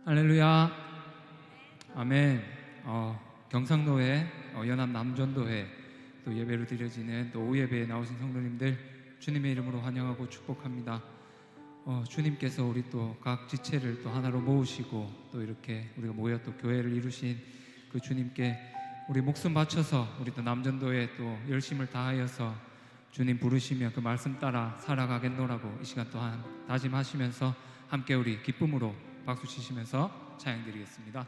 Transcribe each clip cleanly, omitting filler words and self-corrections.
할렐루야. 아멘. 경상도회 연합 남전도회 또 예배로 드려지는 또 오예배에 나오신 성도님들 주님의 이름으로 환영하고 축복합니다. 주님께서 우리 또 각 지체를 또 하나로 모으시고 또 이렇게 우리가 모여 또 교회를 이루신 그 주님께 우리 목숨 바쳐서 우리 또 남전도에 또 열심을 다하여서 주님 부르시며 그 말씀 따라 살아가겠노라고 이 시간 또한 다짐하시면서 함께 우리 기쁨으로 박수 치시면서 찬양 드리겠습니다.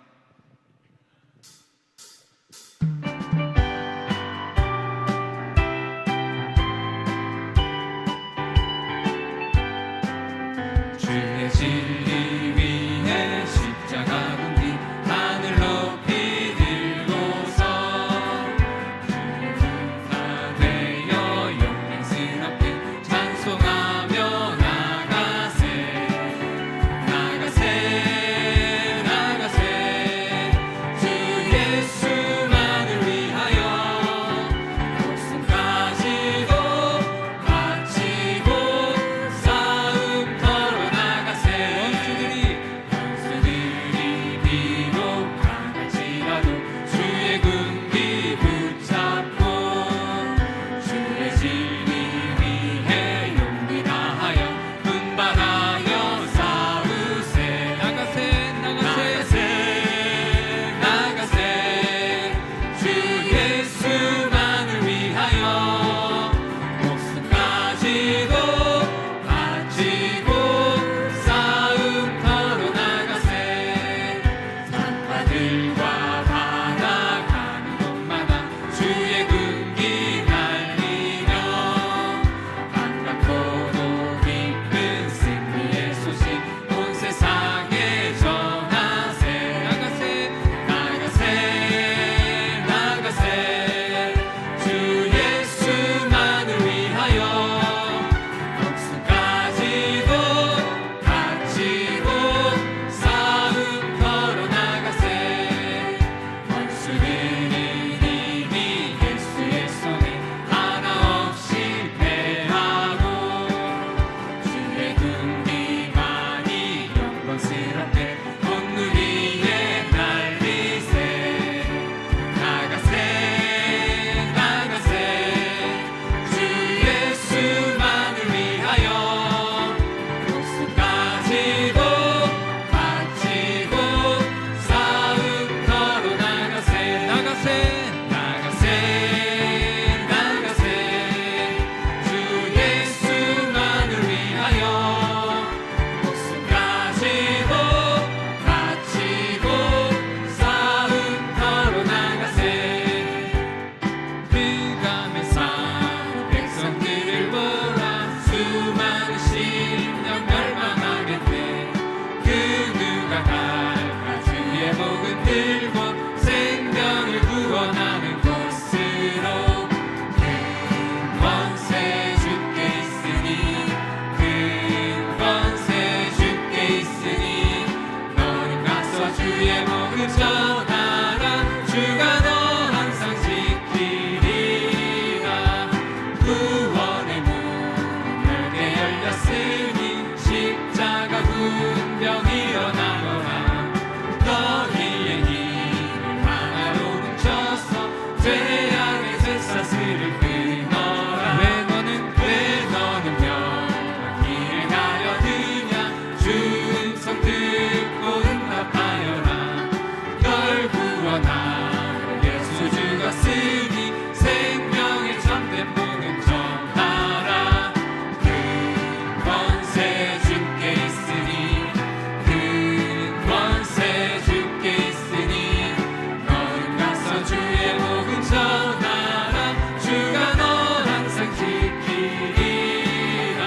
주의 진리 위에 십자가 군기 하늘 높이 들고서 주의 군사 되어 영광스럽게 찬송하며 나가세 주 예수만을 위하여 목숨까지도 바치고 싸움 걸어 나가세 원수들이 비록 강할지라도 주의 군기 붙잡고 주의 진리 위해 용기 다하여 분발하여 싸우세 나가세 주 예수만을 위하여 목숨까지도 바치고 싸움 걸어 나가세 산파들과 바다 가는 곳마다 주의 군기 날리며 반갑고도 기쁜 승리의 소식 온 세상에 전하세 나가세 주 예수만을 위하여 목숨까지도 바치고 싸움 걸어 나가세 원수들은 이미 예수의 손에 하나 없이 패하고 주의 군기만이 영광스럽게 온누 위에 날리세 나가세 주 예수만을 위하여 목숨까지도 바치고 싸움 걸어 나가세 주 예수만을 위하여 목숨까지도 바치고 싸움 걸어 나가세 흑암에서 백성들을 몰아 수많은 심령 멸망하겠네 그 누가 갈까 주의 목은 들고 생명을 구원하는 곳으로 큰 권세 주께 있으니 너는 가서 주의 목을 전하라 주가 너 항상 지키리라 구원의 문 넓게 열렸으니 십자가 군병 일어나거라 너희의 힘을 하나로 뭉쳐서 죄악의 쇠사슬을 끊어라 왜 너는 명한 길을 가려드냐 주 음성 듣고 응답하여라 널 구원하라 예수 죽었으니 생명의 참된 복음 전하라 큰 권세 주께 있으니 너는 가서 주의 복음 전하라 주가 너 항상 지키리라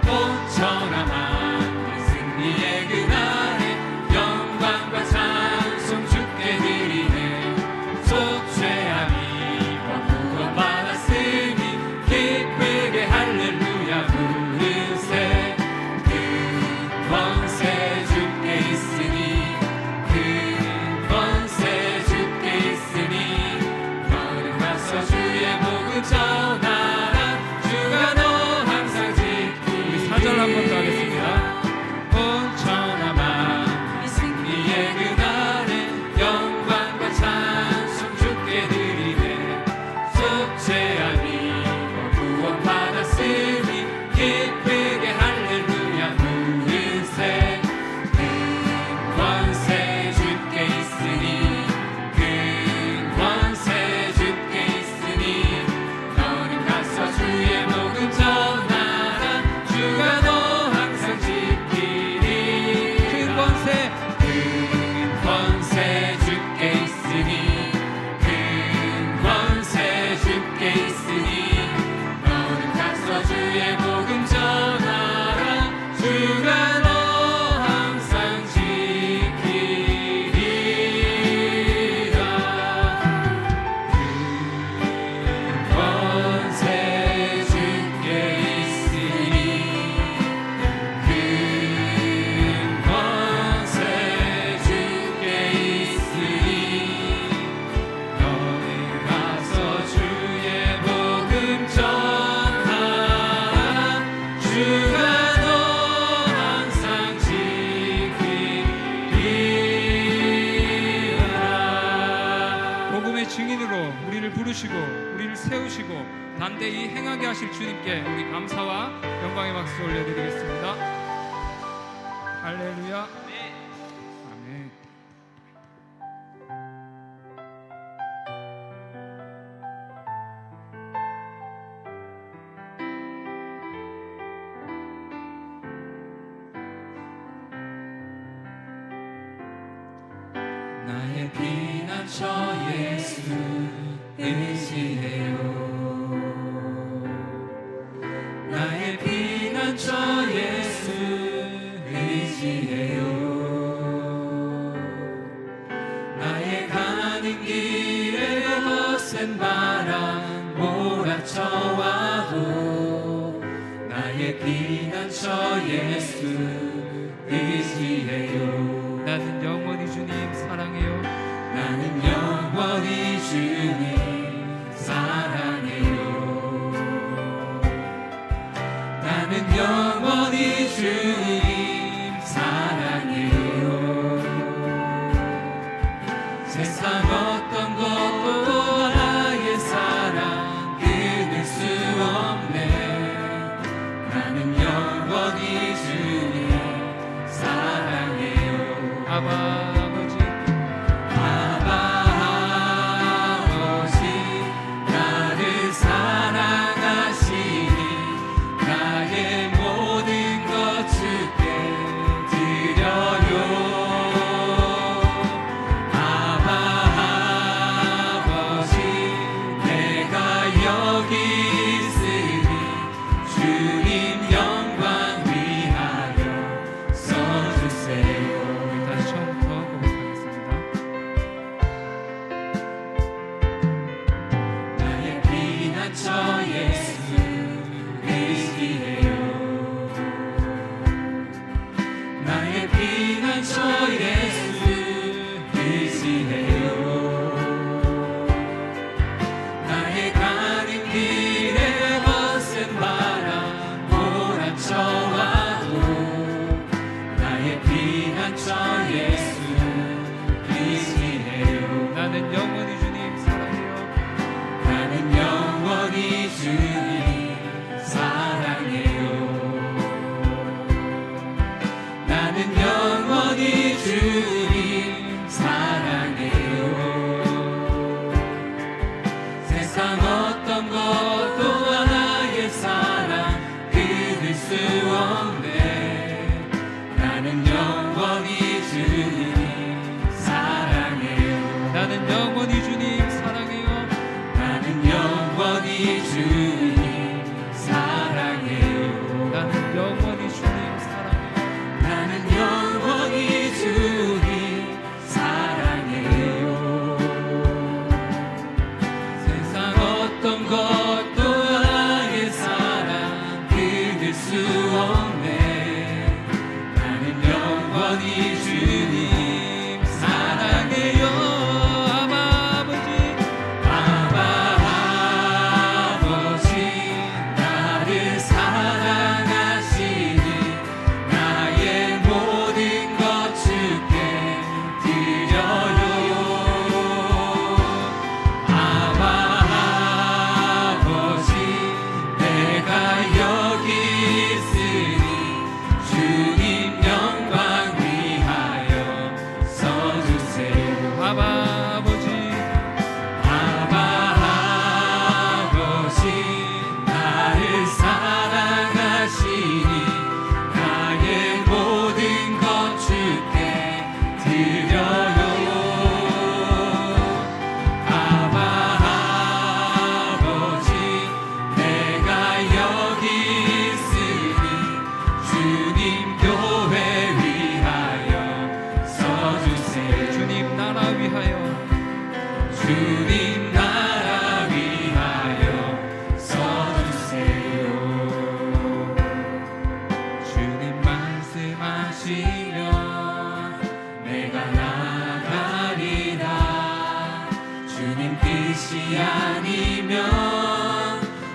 온 천하 만민 승리의 그날에 영광과 찬송 주께 드리네 속죄함이 구원받았으니 기쁘게 할렐루야 부르세 큰 권세 주께 있으니 너는 가서 주의 복음 전하라 주가 너 항상 지키리라 우리 4절 한 번 더 하겠습니다 온 천하 만민 승리 함께 있으니 너는 가서 주의 복음 전하라. 주가 너 항상 지키리라. 그 권세 주께 있으니 그 권세 주께 있으니 너는 가서 주의 복음 전하라. 주가 너 항상 지키리라. 복음의 증인으로 우리를 부르시고 우리를 세우시고 담대히 행하게 하실 주님께 우리 감사와 영광의 박수 올려드리겠습니다. 할렐루야. 아멘. 나의 피난처 예수 의지해요. 나의 피난처 예수 의지해요. 나의 가는 길에 거센 바람 몰아쳐와도 나의 피난처 예수 의지해요. 나는 영원히 주님 사랑해요. 나는 영원히 주님 사랑해요. 나는 영원히 주님 사랑해요. 세상 어떤 것도 나의 사랑 끊을 수 없네. 나는 영원히 주님 사랑해요. 아버지 나를 사랑하시니 나의 모든 것 주께 드려요. 아버지 내가 여기 있으니 주님 영광 위하여 써주세요. 다시 처음부터 고백하겠습니다. 나의 피난처 예수 의지해요. 나의 피난처 예수 의지해요. 나의 가는 길에 거센 바람 몰아쳐와도 나의 피난처 예수 의지해요. 나는 영원히 주님 사랑해요. 나는 영원히 주님 사랑해요. 나는 영원히 주님 사랑해요. 세상 어떤 것도 나의 사랑 끊을 수 없네. 나는 영원히 주님 사랑해요. 나는 영원히 주님 사랑해요. 나는 영원히 주님 사랑해요. 나는 영원히 주님 사랑해요. 나는 영원히 주님 사랑해요. 세상 어떤 것 아니면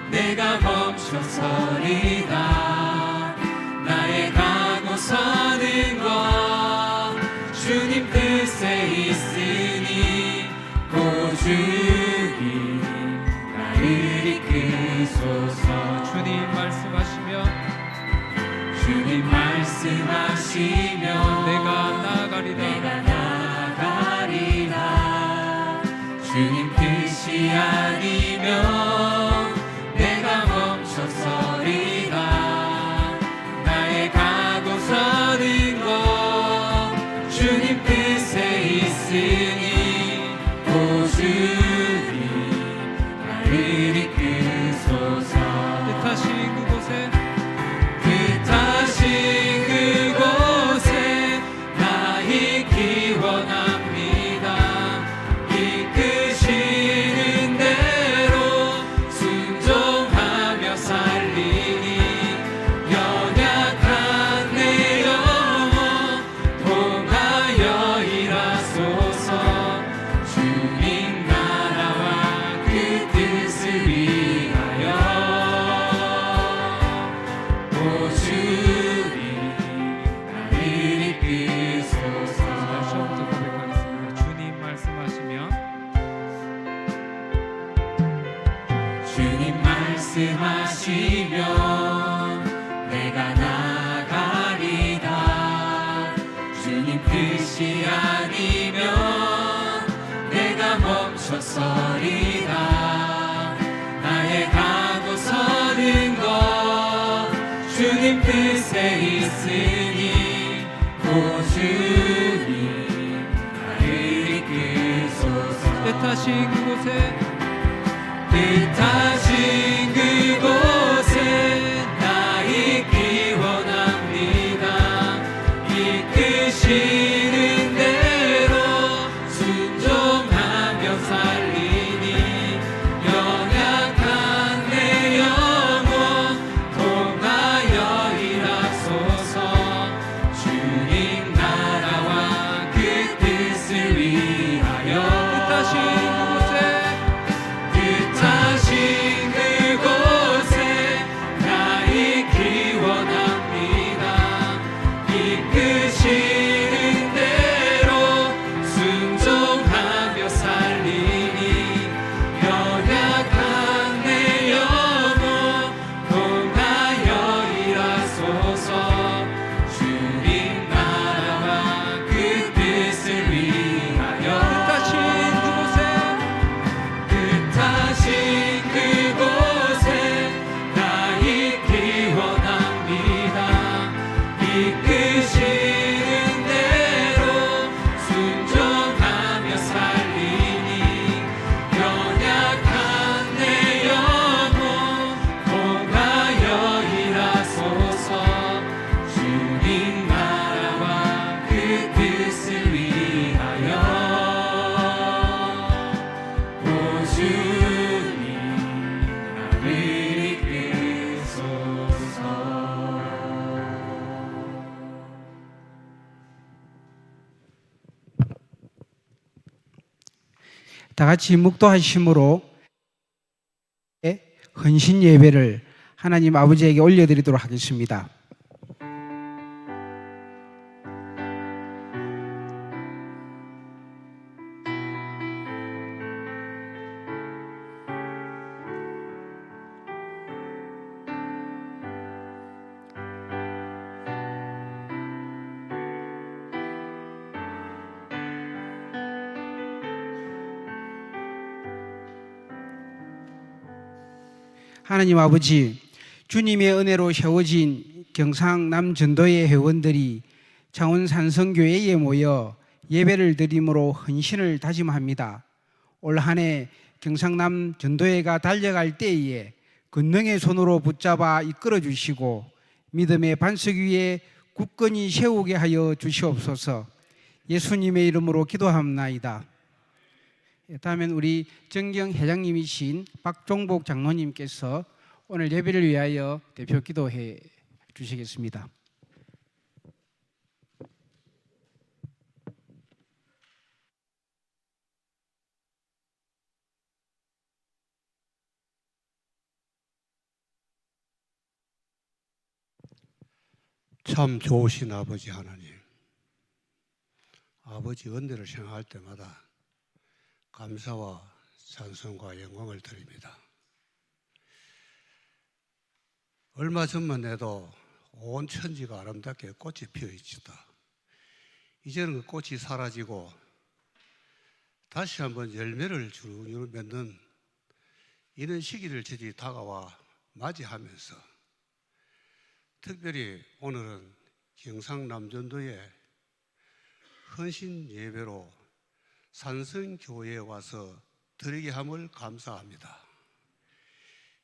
내가 멈춰서리다. 나의 가고 서는 것 주님 뜻에 있으니 고주님 나를 이끄소서. 주님 말씀하시면 내가 나가리다. 주님 뜻이 아니면 내가 멈춰서리다. 나의 가고 서는 것 주님 뜻에 있으니 고주님 나를 이끄소서. 뜻하신 그곳에 나 있기 원합니다. 이끄시는 대로 순종하며 살리니 연약한 내 영혼 통하여 일하소서. 주님 나라와 그 뜻을 위하여 오 주님 나를 이끄소서. 다시 한번 고백하겠습니다. 주님 말씀하시면 내가 나가리다. 주님 뜻이 아니면 내가 멈춰서리다. 나의 가고 서는 것 주님 뜻에 있으니 고주님 나를 이끄소서. 뜻하신 그곳에 나 있기 원합니다. 이끄시는 대로 순종하며 살리니 연약한 내 영혼 통하여 일하소서. 주님 나라와 그 뜻을 위하여 뜻하신 그곳에 나 있기 원합니다. 이끄시는 대로 순종하며 살리니 연약한 내 영혼 통하여 일하소서. 주님 나라와 그 뜻을 위하여 뜻하신 그곳에 나 있기 원합니다. 이끄시는 대로 순종하며 살리니 연약한 내 영혼 통하여 일하소서. 주님 나라와 그 뜻을 위하여 오 주님 나를 이끄소서. 다 같이 묵도하심으로 헌신 예배를 하나님 아버지에게 올려드리도록 하겠습니다. 하나님 아버지, 주님의 은혜로 세워진 경상남 전도회 회원들이 창원 산성교회에 모여 예배를 드림으로 헌신을 다짐합니다. 올 한 해 경상남 전도회가 달려갈 때에 권능의 손으로 붙잡아 이끌어 주시고 믿음의 반석 위에 굳건히 세우게 하여 주시옵소서. 예수님의 이름으로 기도합나이다. 다음엔 우리 정경 회장님이신 박종복 장로님께서 오늘 예배를 위하여 대표 기도해 주시겠습니다. 참 좋으신 아버지 하나님, 아버지 은혜를 생각할 때마다 감사와 찬송과 영광을 드립니다. 얼마 전만 해도 온 천지가 아름답게 꽃이 피어 있다. 이제는 그 꽃이 사라지고 다시 한번 열매를 주르르 맺는 이런 시기를 저희 다가와 맞이하면서 특별히 오늘은 경상남전도의 헌신 예배로 산성교회에 와서 드리게 함을 감사합니다.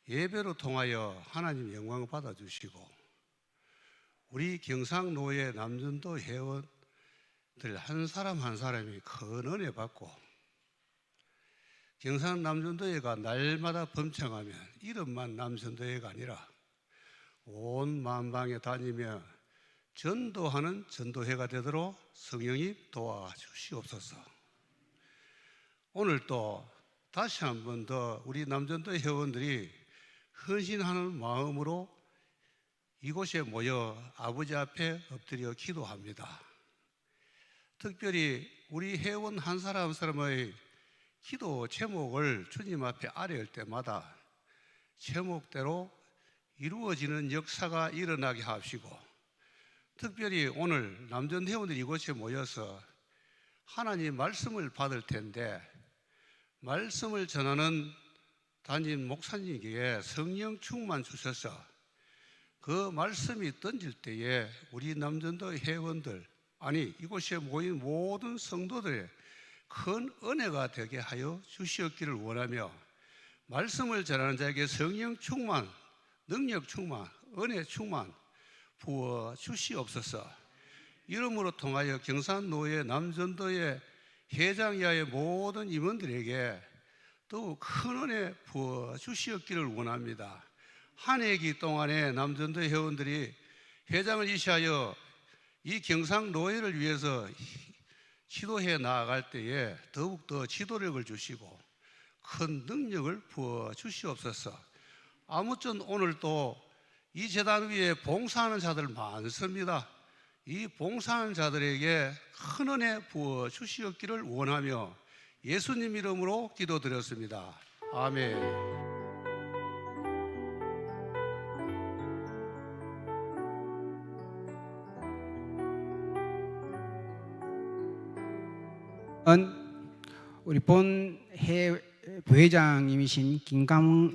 예배로 통하여 하나님 영광 받아주시고 우리 경상노예 남전도 회원들 한 사람 한 사람이 큰 은혜 받고 경상남전도회가 날마다 범창하면 이름만 남전도회가 아니라 온 만방에 다니며 전도하는 전도회가 되도록 성령이 도와주시옵소서. 오늘 또 다시 한 번 더 우리 남전도 회원들이 헌신하는 마음으로 이곳에 모여 아버지 앞에 엎드려 기도합니다. 특별히 우리 회원 한 사람 한 사람의 기도 제목을 주님 앞에 아뢰을 때마다 제목대로 이루어지는 역사가 일어나게 하시고, 특별히 오늘 남전 회원들이 이곳에 모여서 하나님 말씀을 받을 텐데 말씀을 전하는 담임 목사님에게 성령 충만 주셔서 그 말씀이 던질 때에 우리 남전도 회원들, 아니 이곳에 모인 모든 성도들의 큰 은혜가 되게 하여 주시었기를 원하며, 말씀을 전하는 자에게 성령 충만, 능력 충만, 은혜 충만 부어 주시옵소서. 이름으로 통하여 경산노예 남전도의 회장 이하의 모든 임원들에게 더욱 큰 은혜 부어 주시었기를 원합니다. 한 해기 동안에 남전도 회원들이 회장을 이시하여 이 경상노예를 위해서 지도해 나아갈 때에 더욱더 지도력을 주시고 큰 능력을 부어 주시옵소서. 아무튼 오늘도 이 제단 위에 봉사하는 자들 많습니다. 이 봉사하는 자들에게 큰 은혜 부어 주시었기를 원하며 예수님 이름으로 기도드렸습니다. 아멘. 우리 본회 부회장님이신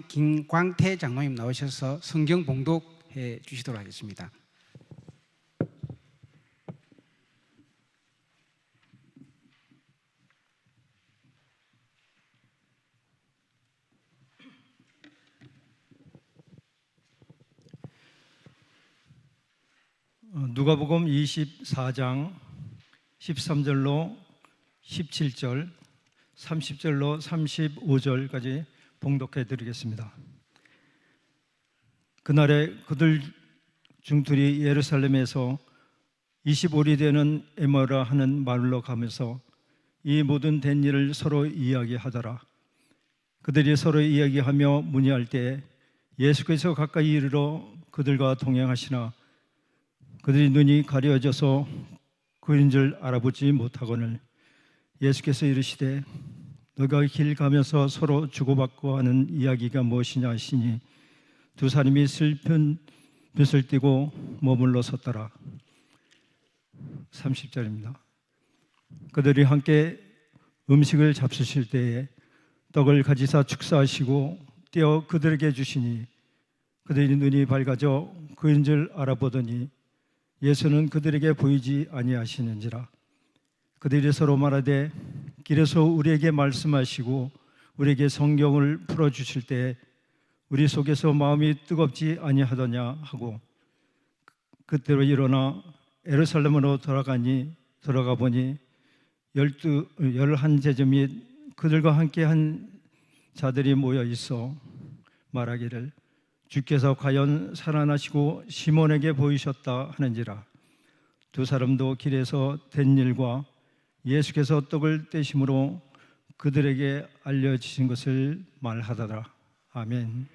김광태 장로님 나오셔서 성경 봉독해 주시도록 하겠습니다. 누가복음 24장 13절로 17절, 30절로 35절까지 봉독해 드리겠습니다. 그날에 그들 중 둘이 예루살렘에서 25리 되는 에머라 하는 마을로 가면서 이 모든 된 일을 서로 이야기하더라. 그들이 서로 이야기하며 문의할 때 예수께서 가까이 이르러 그들과 동행하시나 그들이 눈이 가려져서 그인 줄 알아보지 못하거늘 예수께서 이르시되 너가 길 가면서 서로 주고받고 하는 이야기가 무엇이냐 하시니 두 사람이 슬픈 볏을 띠고 머물러 섰더라. 30절입니다. 그들이 함께 음식을 잡수실 때에 떡을 가지사 축사하시고 떼어 그들에게 주시니 그들이 눈이 밝아져 그인 줄 알아보더니 예수는 그들에게 보이지 아니하시는지라. 그들이 서로 말하되 길에서 우리에게 말씀하시고 우리에게 성경을 풀어주실 때 우리 속에서 마음이 뜨겁지 아니하더냐 하고 그때로 일어나 예루살렘으로 돌아가 보니 11제자 및 그들과 함께 한 자들이 모여 있어 말하기를 주께서 과연 살아나시고 시몬에게 보이셨다 하는지라. 두 사람도 길에서 된 일과 예수께서 떡을 떼심으로 그들에게 알려주신 것을 말하더라. 아멘.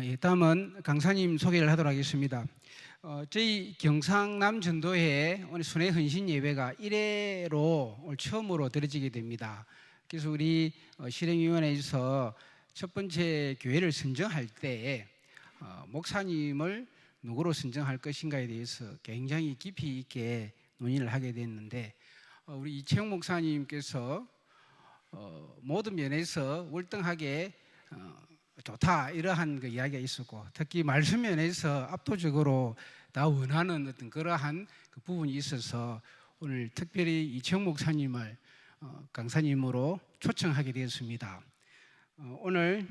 예, 다음은 강사님 소개를 하도록 하겠습니다. 저희 경상남 전도회 오늘 순회 헌신 예배가 1회로 오늘 처음으로 드려지게 됩니다. 그래서 우리 실행위원회에서 첫 번째 교회를 선정할 때 목사님을 누구로 선정할 것인가에 대해서 굉장히 깊이 있게 논의를 하게 됐는데 우리 이채용 목사님께서 모든 면에서 월등하게 좋다 이러한 그 이야기가 있었고 특히 말씀 면에서 압도적으로 나 원하는 어떤 그러한 그 부분이 있어서 오늘 특별히 이채용 목사님을 강사님으로 초청하게 되었습니다. 오늘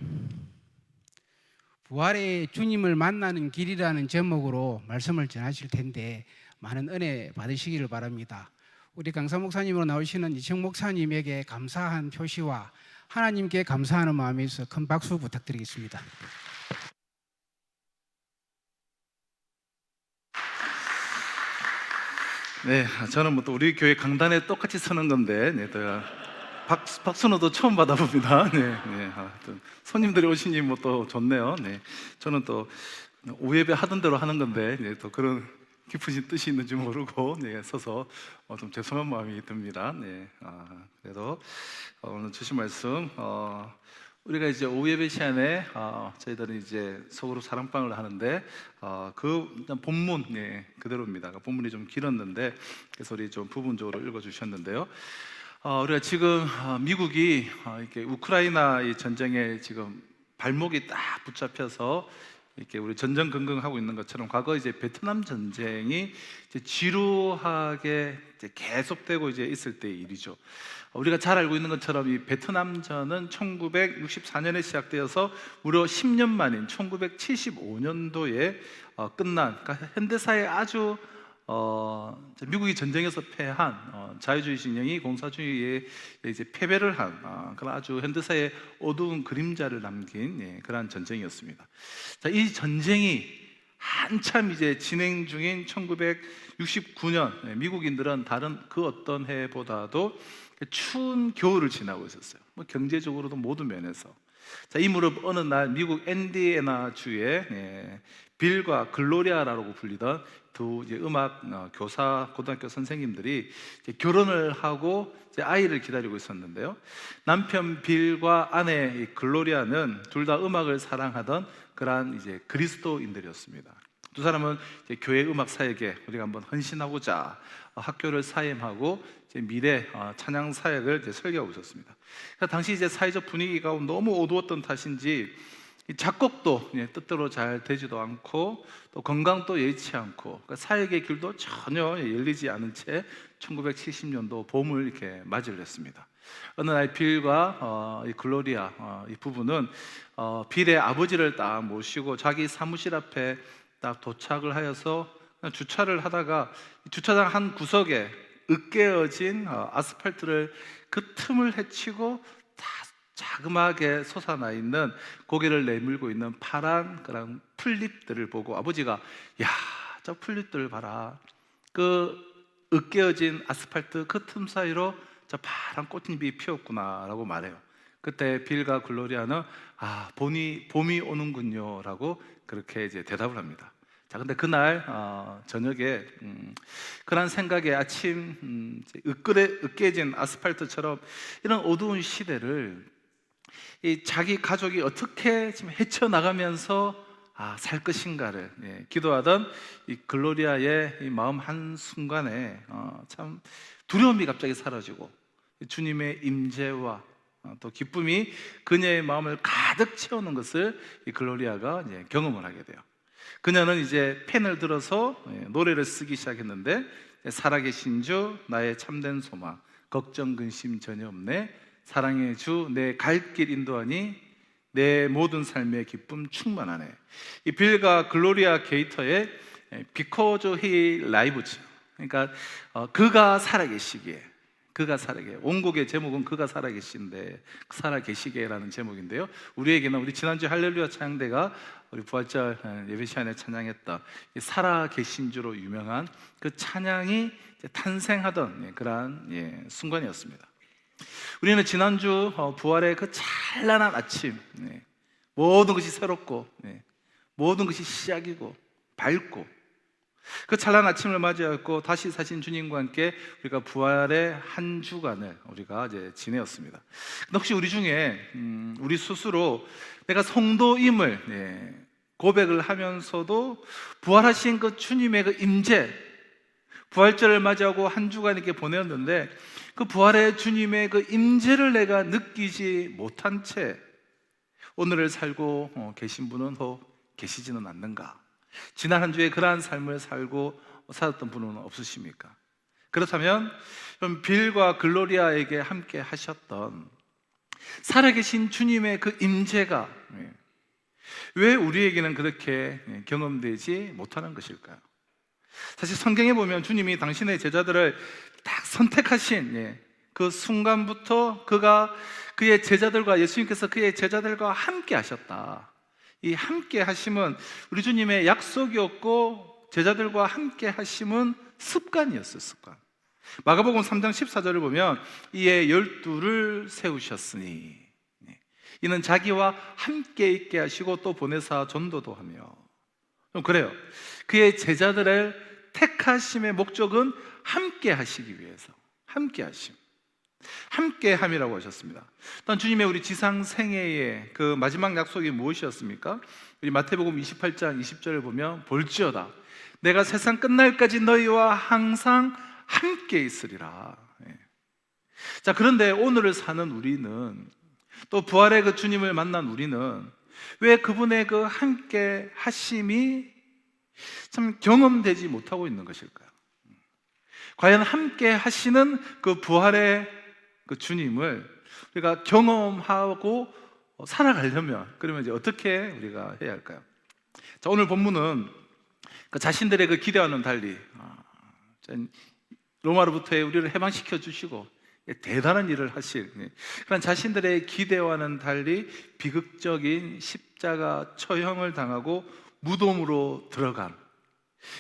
부활의 주님을 만나는 길이라는 제목으로 말씀을 전하실 텐데 많은 은혜 받으시기를 바랍니다. 우리 강사 목사님으로 나오시는 이채용 목사님에게 감사한 표시와 하나님께 감사하는 마음에서 큰 박수 부탁드리겠습니다. 네, 저는 뭐 또 우리 교회 강단에 똑같이 서는 건데, 네, 또 박수는 또 처음 받아봅니다. 네, 네, 손님들이 오시니 뭐 또 좋네요. 네, 저는 또 오예배 하던 대로 하는 건데, 네, 또 그런 깊으신 뜻이 있는지 모르고 네, 서서 좀 죄송한 마음이 듭니다. 네, 그래도 오늘 주신 말씀 우리가 이제 오후 예배 시간에 저희들은 이제 속으로 사랑방을 하는데 그 일단 본문 그대로입니다. 본문이 좀 길었는데 그래서 우리 좀 부분적으로 읽어주셨는데요. 우리가 지금 미국이 이렇게 우크라이나 이 전쟁에 지금 발목이 딱 붙잡혀서 이렇게 우리 전전긍긍하고 있는 것처럼 과거 이제 베트남 전쟁이 이제 지루하게 이제 계속되고 이제 있을 때의 일이죠. 우리가 잘 알고 있는 것처럼 이 베트남전은 1964년에 시작되어서 무려 10년 만인 1975년도에 끝난, 그러니까 현대사의 아주 미국이 전쟁에서 패한 자유주의 진영이 공사주의에 이제 패배를 한 그런 아주 현대사의 어두운 그림자를 남긴 그러한 전쟁이었습니다. 자, 이 전쟁이 한참 이제 진행 중인 1969년 미국인들은 다른 그 어떤 해보다도 추운 겨울을 지나고 있었어요. 뭐 경제적으로도 모든 면에서. 자, 이 무렵 어느 날 미국 인디애나 주에 빌과 글로리아라고 불리던 두 이제 음악 교사 고등학교 선생님들이 이제 결혼을 하고 이제 아이를 기다리고 있었는데요. 남편 빌과 아내 글로리아는 둘 다 음악을 사랑하던 그러한 이제 그리스도인들이었습니다. 두 사람은 이제 교회 음악 사역에 우리가 한번 헌신하고자 학교를 사임하고 이제 미래 찬양 사역을 이제 설계하고 있었습니다. 그러니까 당시 이제 사회적 분위기가 너무 어두웠던 탓인지 작곡도 뜻대로 잘 되지도 않고 또 건강도 여의치 않고 그러니까 사역의 길도 전혀 열리지 않은 채 1970년도 봄을 이렇게 맞이를 했습니다. 어느 날 빌과 이 글로리아 이 부부는 빌의 아버지를 딱 모시고 자기 사무실 앞에 딱 도착을 하여서 주차를 하다가 주차장 한 구석에 으깨어진 아스팔트를 그 틈을 헤치고 다 자그마하게 솟아나 있는 고개를 내밀고 있는 파란 그런 풀잎들을 보고 아버지가 야, 저 풀잎들 봐라. 그 으깨어진 아스팔트 그 틈 사이로 저 파란 꽃잎이 피었구나라고 말해요. 그때 빌과 글로리아는 봄이 오는군요 라고 그렇게 이제 대답을 합니다. 자, 근데 그날 저녁에 그런 생각에 아침 으깨진 아스팔트처럼 이런 어두운 시대를 이 자기 가족이 어떻게 지금 헤쳐나가면서 살 것인가를 기도하던 이 글로리아의 이 마음 한순간에 참 두려움이 갑자기 사라지고 주님의 임재와 또 기쁨이 그녀의 마음을 가득 채우는 것을 이 글로리아가 이제 경험을 하게 돼요. 그녀는 이제 펜을 들어서 노래를 쓰기 시작했는데 살아계신 주 나의 참된 소망 걱정 근심 전혀 없네 사랑의 주 내 갈 길 인도하니 내 모든 삶의 기쁨 충만하네. 이 빌과 글로리아 게이터의 Because He Lives, 그러니까 그가 살아계시기에 원곡의 제목은 그가 살아계신데 살아계시게라는 제목인데요. 우리에게는 우리 지난주 할렐루야 찬양대가 우리 부활절 예배 시간에 찬양했던 살아계신 주로 유명한 그 찬양이 탄생하던 그러한 순간이었습니다. 우리는 지난주 부활의 그 찬란한 아침 모든 것이 새롭고 모든 것이 시작이고 밝고 그 찬란한 아침을 맞이하고 다시 사신 주님과 함께 우리가 부활의 한 주간을 우리가 이제 지내었습니다. 근데 혹시 우리 중에 우리 스스로 내가 성도임을 고백을 하면서도 부활하신 그 주님의 그 임재, 부활절을 맞이하고 한 주간 이렇게 보내었는데 그 부활의 주님의 그 임재를 내가 느끼지 못한 채 오늘을 살고 계신 분은 혹 계시지는 않는가? 지난 한 주에 그러한 삶을 살고 살았던 분은 없으십니까? 그렇다면 좀 빌과 글로리아에게 함께 하셨던 살아계신 주님의 그 임재가 왜 우리에게는 그렇게 경험되지 못하는 것일까요? 사실 성경에 보면 주님이 당신의 제자들을 딱 선택하신 그 순간부터 그의 제자들과 예수님께서 그의 제자들과 함께 하셨다. 이 함께 하심은 우리 주님의 약속이었고 제자들과 함께 하심은 습관이었어요. 습관. 마가복음 3장 14절을 보면 이에 12를 세우셨으니 이는 자기와 함께 있게 하시고 또 보내사 전도도 하며 그래요. 그의 제자들을 택하심의 목적은 함께 하시기 위해서 함께 하심, 함께 함이라고 하셨습니다. 또한 주님의 우리 지상 생애의 그 마지막 약속이 무엇이었습니까? 우리 마태복음 28장 20절을 보면 볼지어다 내가 세상 끝날까지 너희와 항상 함께 있으리라. 자, 그런데 오늘을 사는 우리는 또 부활의 그 주님을 만난 우리는 왜 그분의 그 함께 하심이 참 경험되지 못하고 있는 것일까요? 과연 함께 하시는 그 부활의 그 주님을 우리가 경험하고 살아가려면 그러면 이제 어떻게 우리가 해야 할까요? 자, 오늘 본문은 그 자신들의 그 기대와는 달리 로마로부터의 우리를 해방시켜 주시고 대단한 일을 하실 그런 자신들의 기대와는 달리 비극적인 십자가 처형을 당하고 무덤으로 들어간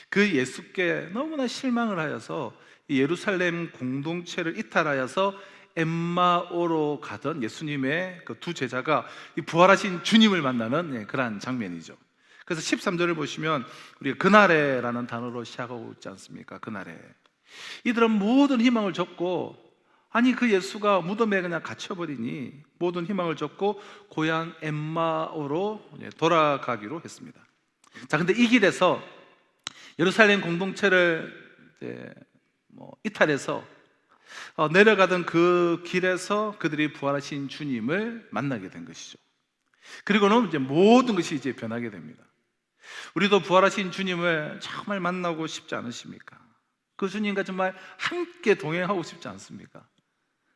그 예수께 너무나 실망을 하여서 예루살렘 공동체를 이탈하여서 엠마오로 가던 예수님의 그 두 제자가 부활하신 주님을 만나는 그러한 장면이죠. 그래서 13절을 보시면 우리가 그날에라는 단어로 시작하고 있지 않습니까? 그날에 이들은 모든 희망을 접고 아니 그 예수가 무덤에 그냥 갇혀버리니 모든 희망을 접고 고향 엠마오로 돌아가기로 했습니다. 자, 근데 이 길에서 예루살렘 공동체를 이탈해서 내려가던 그 길에서 그들이 부활하신 주님을 만나게 된 것이죠. 그리고는 이제 모든 것이 이제 변하게 됩니다. 우리도 부활하신 주님을 정말 만나고 싶지 않으십니까? 그 주님과 정말 함께 동행하고 싶지 않습니까?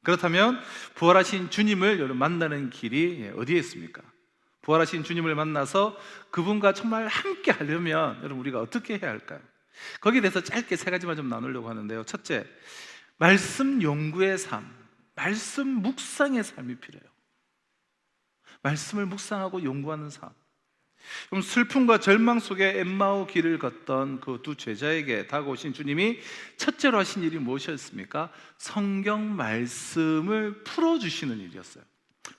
그렇다면 부활하신 주님을 여러분 만나는 길이 어디에 있습니까? 부활하신 주님을 만나서 그분과 정말 함께 하려면 여러분 우리가 어떻게 해야 할까요? 거기에 대해서 짧게 세 가지만 좀 나누려고 하는데요. 첫째, 말씀 연구의 삶, 말씀 묵상의 삶이 필요해요. 말씀을 묵상하고 연구하는 삶. 그럼 슬픔과 절망 속에 엠마오 길을 걷던 그 두 제자에게 다가오신 주님이 첫째로 하신 일이 무엇이었습니까? 성경 말씀을 풀어주시는 일이었어요.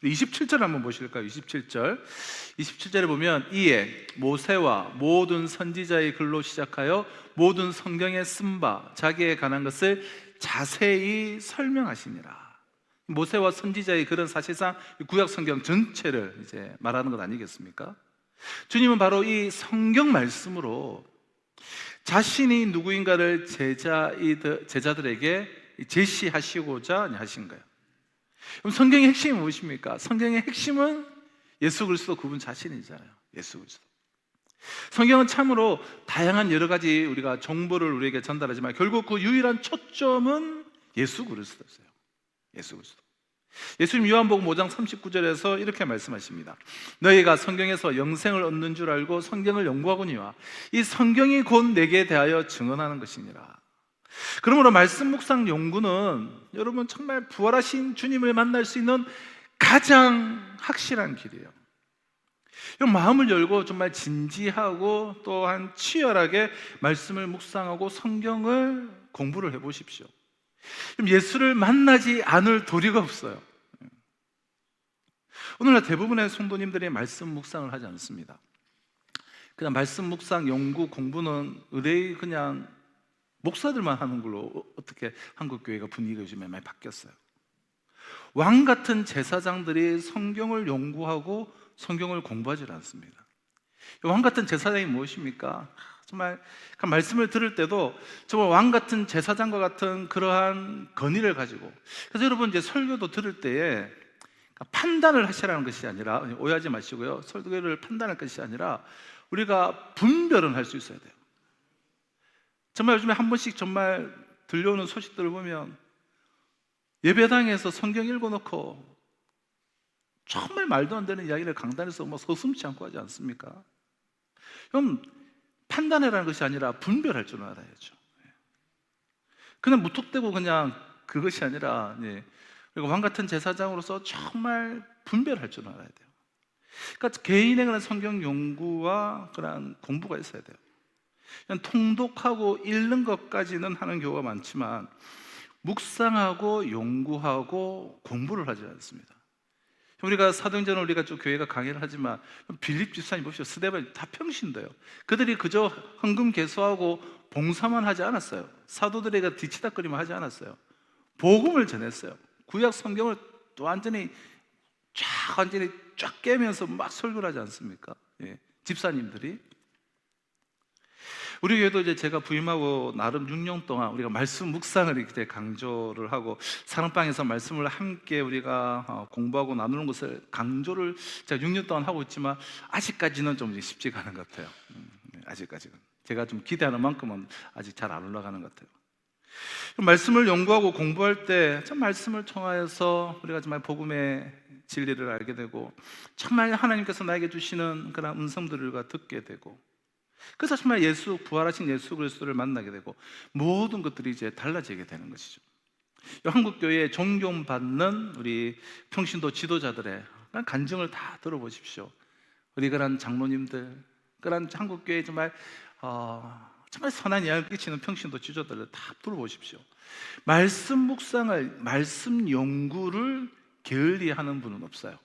27절 한번 보실까요? 27절에 보면 이에 모세와 모든 선지자의 글로 시작하여 모든 성경에 쓴 바 자기에 관한 것을 자세히 설명하시니라. 모세와 선지자의 글은 사실상 구약 성경 전체를 이제 말하는 것 아니겠습니까? 주님은 바로 이 성경 말씀으로 자신이 누구인가를 제자들에게 제시하시고자 하신 거예요. 그럼 성경의 핵심이 무엇입니까? 성경의 핵심은 예수 그리스도 그분 자신이잖아요. 예수 그리스도. 성경은 참으로 다양한 여러 가지 우리가 정보를 우리에게 전달하지만 결국 그 유일한 초점은 예수 그리스도였어요. 예수 그리스도. 예수님 요한복음 5장 39절에서 이렇게 말씀하십니다. 너희가 성경에서 영생을 얻는 줄 알고 성경을 연구하거니와 이 성경이 곧 내게 대하여 증언하는 것이니라. 그러므로 말씀 묵상 연구는 여러분 정말 부활하신 주님을 만날 수 있는 가장 확실한 길이에요. 마음을 열고 정말 진지하고 또한 치열하게 말씀을 묵상하고 성경을 공부를 해보십시오. 예수를 만나지 않을 도리가 없어요. 오늘날 대부분의 성도님들이 말씀 묵상을 하지 않습니다. 그냥 말씀 묵상, 연구, 공부는 의뢰 그냥 목사들만 하는 걸로 어떻게 한국 교회가 분위기가 요즘에 많이 바뀌었어요. 왕 같은 제사장들이 성경을 연구하고 성경을 공부하지 않습니다. 왕 같은 제사장이 무엇입니까? 정말 그 말씀을 들을 때도 정말 왕 같은 제사장과 같은 그러한 건의를 가지고, 그래서 여러분 이제 설교도 들을 때에 판단을 하시라는 것이 아니라, 오해하지 마시고요, 설교를 판단할 것이 아니라 우리가 분별은 할 수 있어야 돼요. 정말 요즘에 한 번씩 정말 들려오는 소식들을 보면 예배당에서 성경 읽어놓고 정말 말도 안 되는 이야기를 강단에서 뭐 서슴지 않고 하지 않습니까? 그럼 판단해라는 것이 아니라 분별할 줄 알아야죠. 그냥 무턱대고 그냥 그것이 아니라, 그리고 왕 같은 제사장으로서 정말 분별할 줄 알아야 돼요. 그러니까 개인의 그런 성경 연구와 그런 공부가 있어야 돼요. 그냥 통독하고 읽는 것까지는 하는 경우가 많지만 묵상하고 연구하고 공부를 하지 않습니다. 우리가 사도행전을 우리가 좀 교회가 강의를 하지만 빌립 집사님 보십시오. 스데반 다 평신도예요. 그들이 그저 헌금 개수하고 봉사만 하지 않았어요. 사도들에게 뒤치다거리만 하지 않았어요. 복음을 전했어요. 구약 성경을 또 완전히 쫙 깨면서 막 설교를 하지 않습니까? 집사님들이. 우리 교회도 이제 제가 부임하고 나름 6년 동안 우리가 말씀 묵상을 이렇게 강조를 하고 사랑방에서 말씀을 함께 우리가 공부하고 나누는 것을 강조를 제가 6년 동안 하고 있지만 아직까지는 좀 쉽지가 않은 것 같아요. 아직까지는 제가 좀 기대하는 만큼은 아직 잘 안 올라가는 것 같아요. 말씀을 연구하고 공부할 때 참 말씀을 통하여서 우리가 정말 복음의 진리를 알게 되고 정말 하나님께서 나에게 주시는 그런 음성들을 듣게 되고, 그래서 정말 부활하신 예수 그리스도를 만나게 되고 모든 것들이 이제 달라지게 되는 것이죠. 한국 교회에 존경받는 우리 평신도 지도자들의 간증을 다 들어보십시오. 우리 그런 장로님들, 그런 한국 교회에 정말 선한 이야기를 끼치는 평신도 지도자들을 다 들어보십시오. 말씀 묵상을, 말씀 연구를 게을리하는 분은 없어요.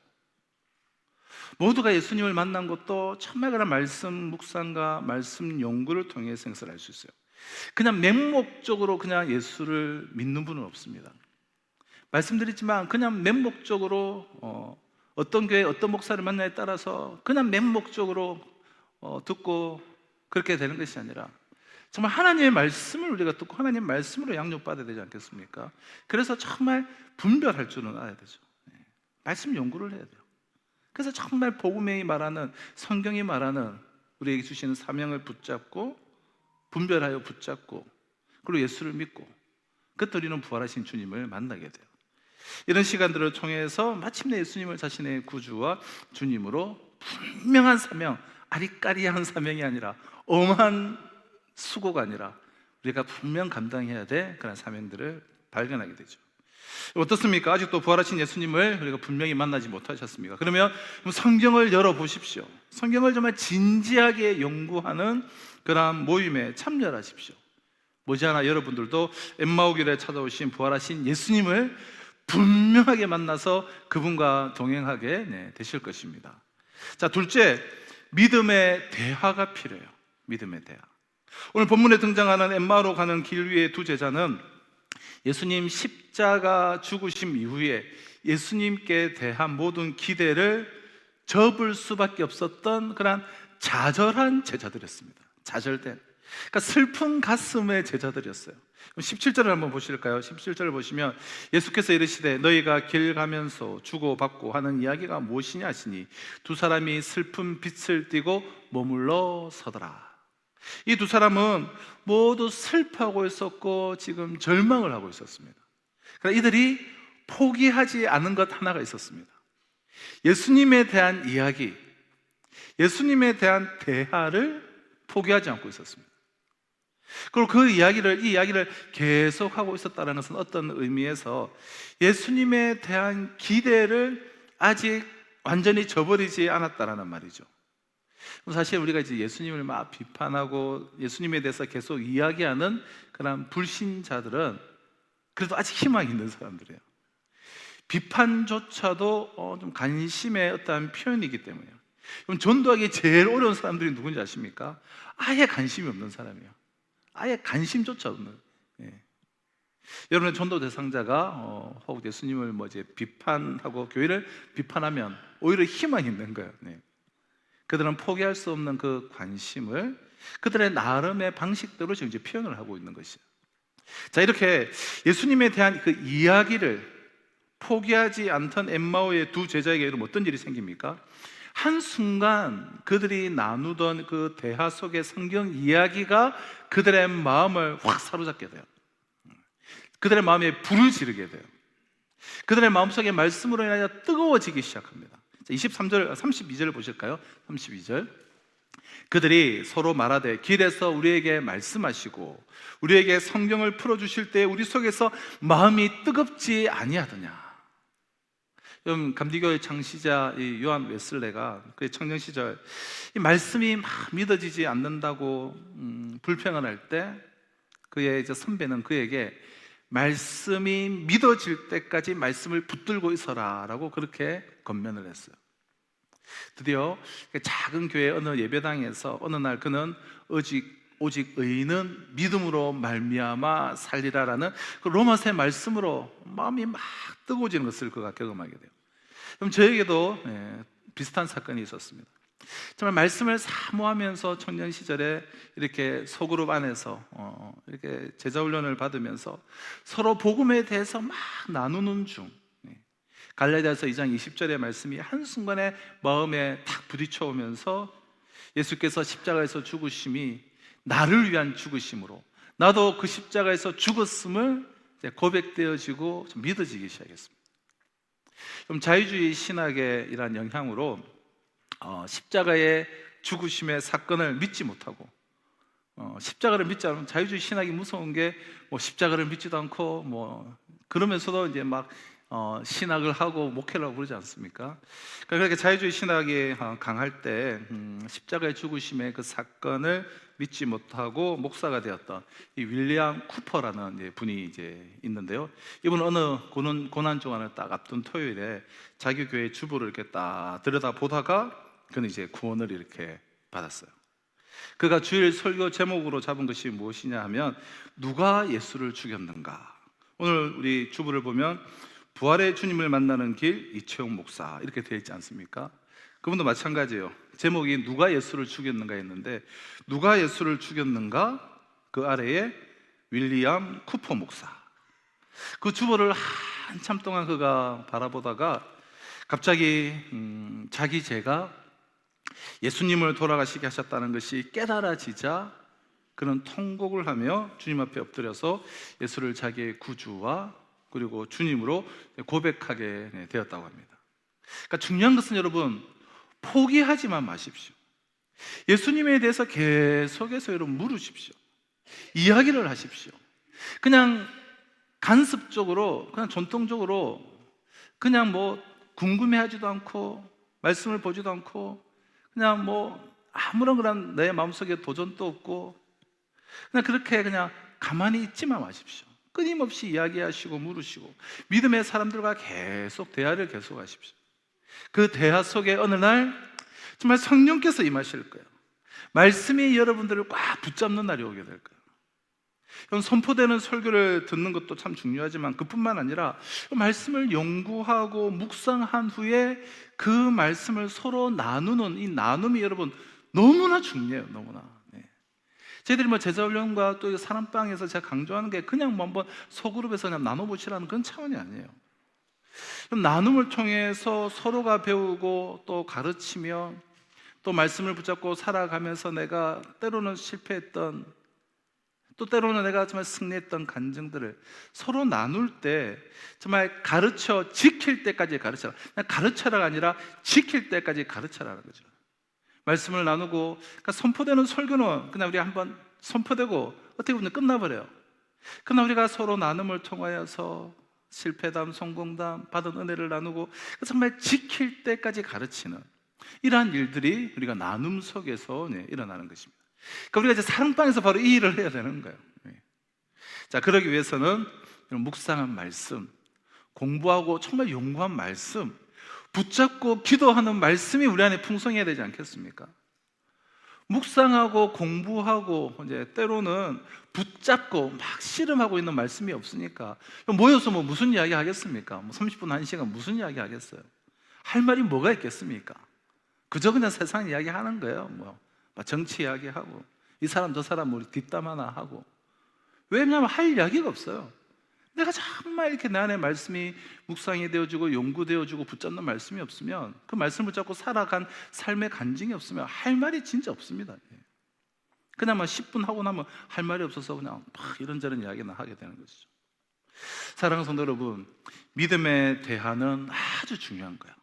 모두가 예수님을 만난 것도 정말 그런 말씀 묵상과 말씀 연구를 통해서 행사를 할 수 있어요. 그냥 맹목적으로 그냥 예수를 믿는 분은 없습니다. 말씀드렸지만 그냥 맹목적으로 어떤 교회 어떤 목사를 만나에 따라서 그냥 맹목적으로 듣고 그렇게 되는 것이 아니라 정말 하나님의 말씀을 우리가 듣고 하나님의 말씀으로 양육받아야 되지 않겠습니까? 그래서 정말 분별할 줄은 알아야 되죠. 말씀 연구를 해야 돼요. 그래서 정말 복음이 말하는, 성경이 말하는 우리에게 주시는 사명을 붙잡고 분별하여 붙잡고 그리고 예수를 믿고 그때 우리는 부활하신 주님을 만나게 돼요. 이런 시간들을 통해서 마침내 예수님을 자신의 구주와 주님으로 분명한 사명, 아리까리한 사명이 아니라 엄한 수고가 아니라 우리가 분명 감당해야 될 그런 사명들을 발견하게 되죠. 어떻습니까? 아직도 부활하신 예수님을 우리가 분명히 만나지 못하셨습니까? 그러면 성경을 열어보십시오. 성경을 정말 진지하게 연구하는 그런 모임에 참여하십시오. 머지않아 여러분들도 엠마오길에 찾아오신 부활하신 예수님을 분명하게 만나서 그분과 동행하게 되실 것입니다. 자, 둘째, 믿음의 대화가 필요해요. 믿음의 대화. 오늘 본문에 등장하는 엠마오로 가는 길 위의 두 제자는 예수님 십자가 죽으심 이후에 예수님께 대한 모든 기대를 접을 수밖에 없었던 그런 좌절한 제자들이었습니다. 좌절된, 그러니까 슬픈 가슴의 제자들이었어요. 17절을 한번 보실까요? 17절을 보시면 예수께서 이르시되 너희가 길 가면서 주고받고 하는 이야기가 무엇이냐 하시니 두 사람이 슬픈 빛을 띠고 머물러 서더라. 이 두 사람은 모두 슬퍼하고 있었고 지금 절망을 하고 있었습니다. 그러나 이들이 포기하지 않은 것 하나가 있었습니다. 예수님에 대한 이야기, 예수님에 대한 대화를 포기하지 않고 있었습니다. 그리고 이 이야기를 계속하고 있었다는 것은 어떤 의미에서 예수님에 대한 기대를 아직 완전히 저버리지 않았다는 말이죠. 사실 우리가 이제 예수님을 막 비판하고 예수님에 대해서 계속 이야기하는 그런 불신자들은 그래도 아직 희망이 있는 사람들이에요. 비판조차도 좀 관심의 어떠한 표현이기 때문이에요. 그럼 전도하기 제일 어려운 사람들이 누군지 아십니까? 아예 관심이 없는 사람이에요. 아예 관심조차 없는. 예. 여러분의 전도 대상자가 혹 예수님을 비판하고 교회를 비판하면 오히려 희망이 있는 거예요. 네. 그들은 포기할 수 없는 그 관심을 그들의 나름의 방식대로 지금 이제 표현을 하고 있는 것이에요. 자, 이렇게 예수님에 대한 그 이야기를 포기하지 않던 엠마오의 두 제자에게 그럼 어떤 일이 생깁니까? 한순간 그들이 나누던 그 대화 속의 성경 이야기가 그들의 마음을 확 사로잡게 돼요. 그들의 마음에 불을 지르게 돼요. 그들의 마음속에 말씀으로 인하여 뜨거워지기 시작합니다. 23절, 32절을 보실까요? 32절. 그들이 서로 말하되 길에서 우리에게 말씀하시고 우리에게 성경을 풀어주실 때 우리 속에서 마음이 뜨겁지 아니하더냐. 여러분, 감리교의 창시자 이 요한 웨슬레가 그의 청년 시절 이 말씀이 막 믿어지지 않는다고 불평을 할 때 그의 이제 선배는 그에게 말씀이 믿어질 때까지 말씀을 붙들고 있어라라고 그렇게 권면을 했어요. 드디어 작은 교회 어느 예배당에서 어느 날 그는 오직 의인은 믿음으로 말미암아 살리라라는 그 로마서의 말씀으로 마음이 막 뜨거워지는 것을 그가 경험하게 돼요. 그럼 저에게도 비슷한 사건이 있었습니다. 정말 말씀을 사모하면서 청년 시절에 이렇게 소그룹 안에서 이렇게 제자훈련을 받으면서 서로 복음에 대해서 막 나누는 중 갈라디아서 2장 20절의 말씀이 한순간에 마음에 탁 부딪혀오면서 예수께서 십자가에서 죽으심이 나를 위한 죽으심으로 나도 그 십자가에서 죽었음을 고백되어지고 좀 믿어지기 시작했습니다. 그럼 자유주의 신학의 이러한 영향으로 십자가의 죽으심의 사건을 믿지 못하고 십자가를 믿지 않으면 자유주의 신학이 무서운 게 십자가를 믿지도 않고 그러면서도 이제 막 신학을 하고 목회를 하고 그러지 않습니까? 그러니까 자유주의 신학이 강할 때 십자가의 죽으심의 그 사건을 믿지 못하고 목사가 되었던 이 윌리엄 쿠퍼라는 분이 이제 있는데요. 이분은 어느 고난 주간을 딱 앞둔 토요일에 자기 교회 주보를 이렇게 딱 들여다 보다가 그는 이제 구원을 이렇게 받았어요. 그가 주일 설교 제목으로 잡은 것이 무엇이냐 하면 누가 예수를 죽였는가. 오늘 우리 주보를 보면 부활의 주님을 만나는 길 이채용 목사 이렇게 되어 있지 않습니까? 그분도 마찬가지예요. 제목이 누가 예수를 죽였는가 했는데 누가 예수를 죽였는가 그 아래에 윌리엄 쿠퍼 목사. 그 주보를 한참 동안 그가 바라보다가 갑자기 자기 죄가 예수님을 돌아가시게 하셨다는 것이 깨달아지자 그는 통곡을 하며 주님 앞에 엎드려서 예수를 자기의 구주와 그리고 주님으로 고백하게 되었다고 합니다. 그러니까 중요한 것은 여러분 포기하지만 마십시오. 예수님에 대해서 계속해서 여러분 물으십시오. 이야기를 하십시오. 그냥 간습적으로 그냥 전통적으로 그냥 궁금해하지도 않고 말씀을 보지도 않고 그냥 아무런 그런 내 마음속에 도전도 없고 그냥 그렇게 그냥 가만히 있지만 마십시오. 끊임없이 이야기하시고 물으시고 믿음의 사람들과 계속 대화를 계속하십시오. 그 대화 속에 어느 날 정말 성령께서 임하실 거예요. 말씀이 여러분들을 꽉 붙잡는 날이 오게 될 거예요. 선포되는 설교를 듣는 것도 참 중요하지만 그뿐만 아니라 말씀을 연구하고 묵상한 후에 그 말씀을 서로 나누는 이 나눔이 여러분 너무나 중요해요. 너무나. 저희들이 제자훈련과 또 사람방에서 제가 강조하는 게 그냥 한번 소그룹에서 그냥 나눠보시라는 그런 차원이 아니에요. 나눔을 통해서 서로가 배우고 또 가르치며 또 말씀을 붙잡고 살아가면서 내가 때로는 실패했던 또 때로는 내가 정말 승리했던 간증들을 서로 나눌 때 정말 가르쳐 지킬 때까지 가르쳐라. 그냥 가르쳐라가 아니라 지킬 때까지 가르쳐라는 거죠. 말씀을 나누고 그러니까 선포되는 설교는 그냥 우리 한번 선포되고 어떻게 보면 끝나버려요. 그러나 우리가 서로 나눔을 통하여서 실패담, 성공담, 받은 은혜를 나누고 정말 지킬 때까지 가르치는 이러한 일들이 우리가 나눔 속에서 일어나는 것입니다. 그러니까 우리가 이제 사랑방에서 바로 이 일을 해야 되는 거예요. 자, 그러기 위해서는 묵상한 말씀, 공부하고 정말 연구한 말씀, 붙잡고 기도하는 말씀이 우리 안에 풍성해야 되지 않겠습니까? 묵상하고 공부하고 이제 때로는 붙잡고 막 씨름하고 있는 말씀이 없으니까 모여서 뭐 무슨 이야기 하겠습니까? 뭐 30분, 1시간 무슨 이야기 하겠어요? 할 말이 뭐가 있겠습니까? 그저 그냥 세상 이야기 하는 거예요. 뭐 정치 이야기하고 이 사람 저 사람 우리 뒷담 하나 하고. 왜냐하면 할 이야기가 없어요. 내가 정말 이렇게 내 안에 말씀이 묵상이 되어지고 연구되어지고 붙잡는 말씀이 없으면, 그 말씀을 붙잡고 살아간 삶의 간증이 없으면 할 말이 진짜 없습니다. 그냥 막 10분 하고 나면 할 말이 없어서 그냥 막 이런저런 이야기나 하게 되는 것이죠. 사랑하는 성도 여러분, 믿음의 대화는 아주 중요한 거야.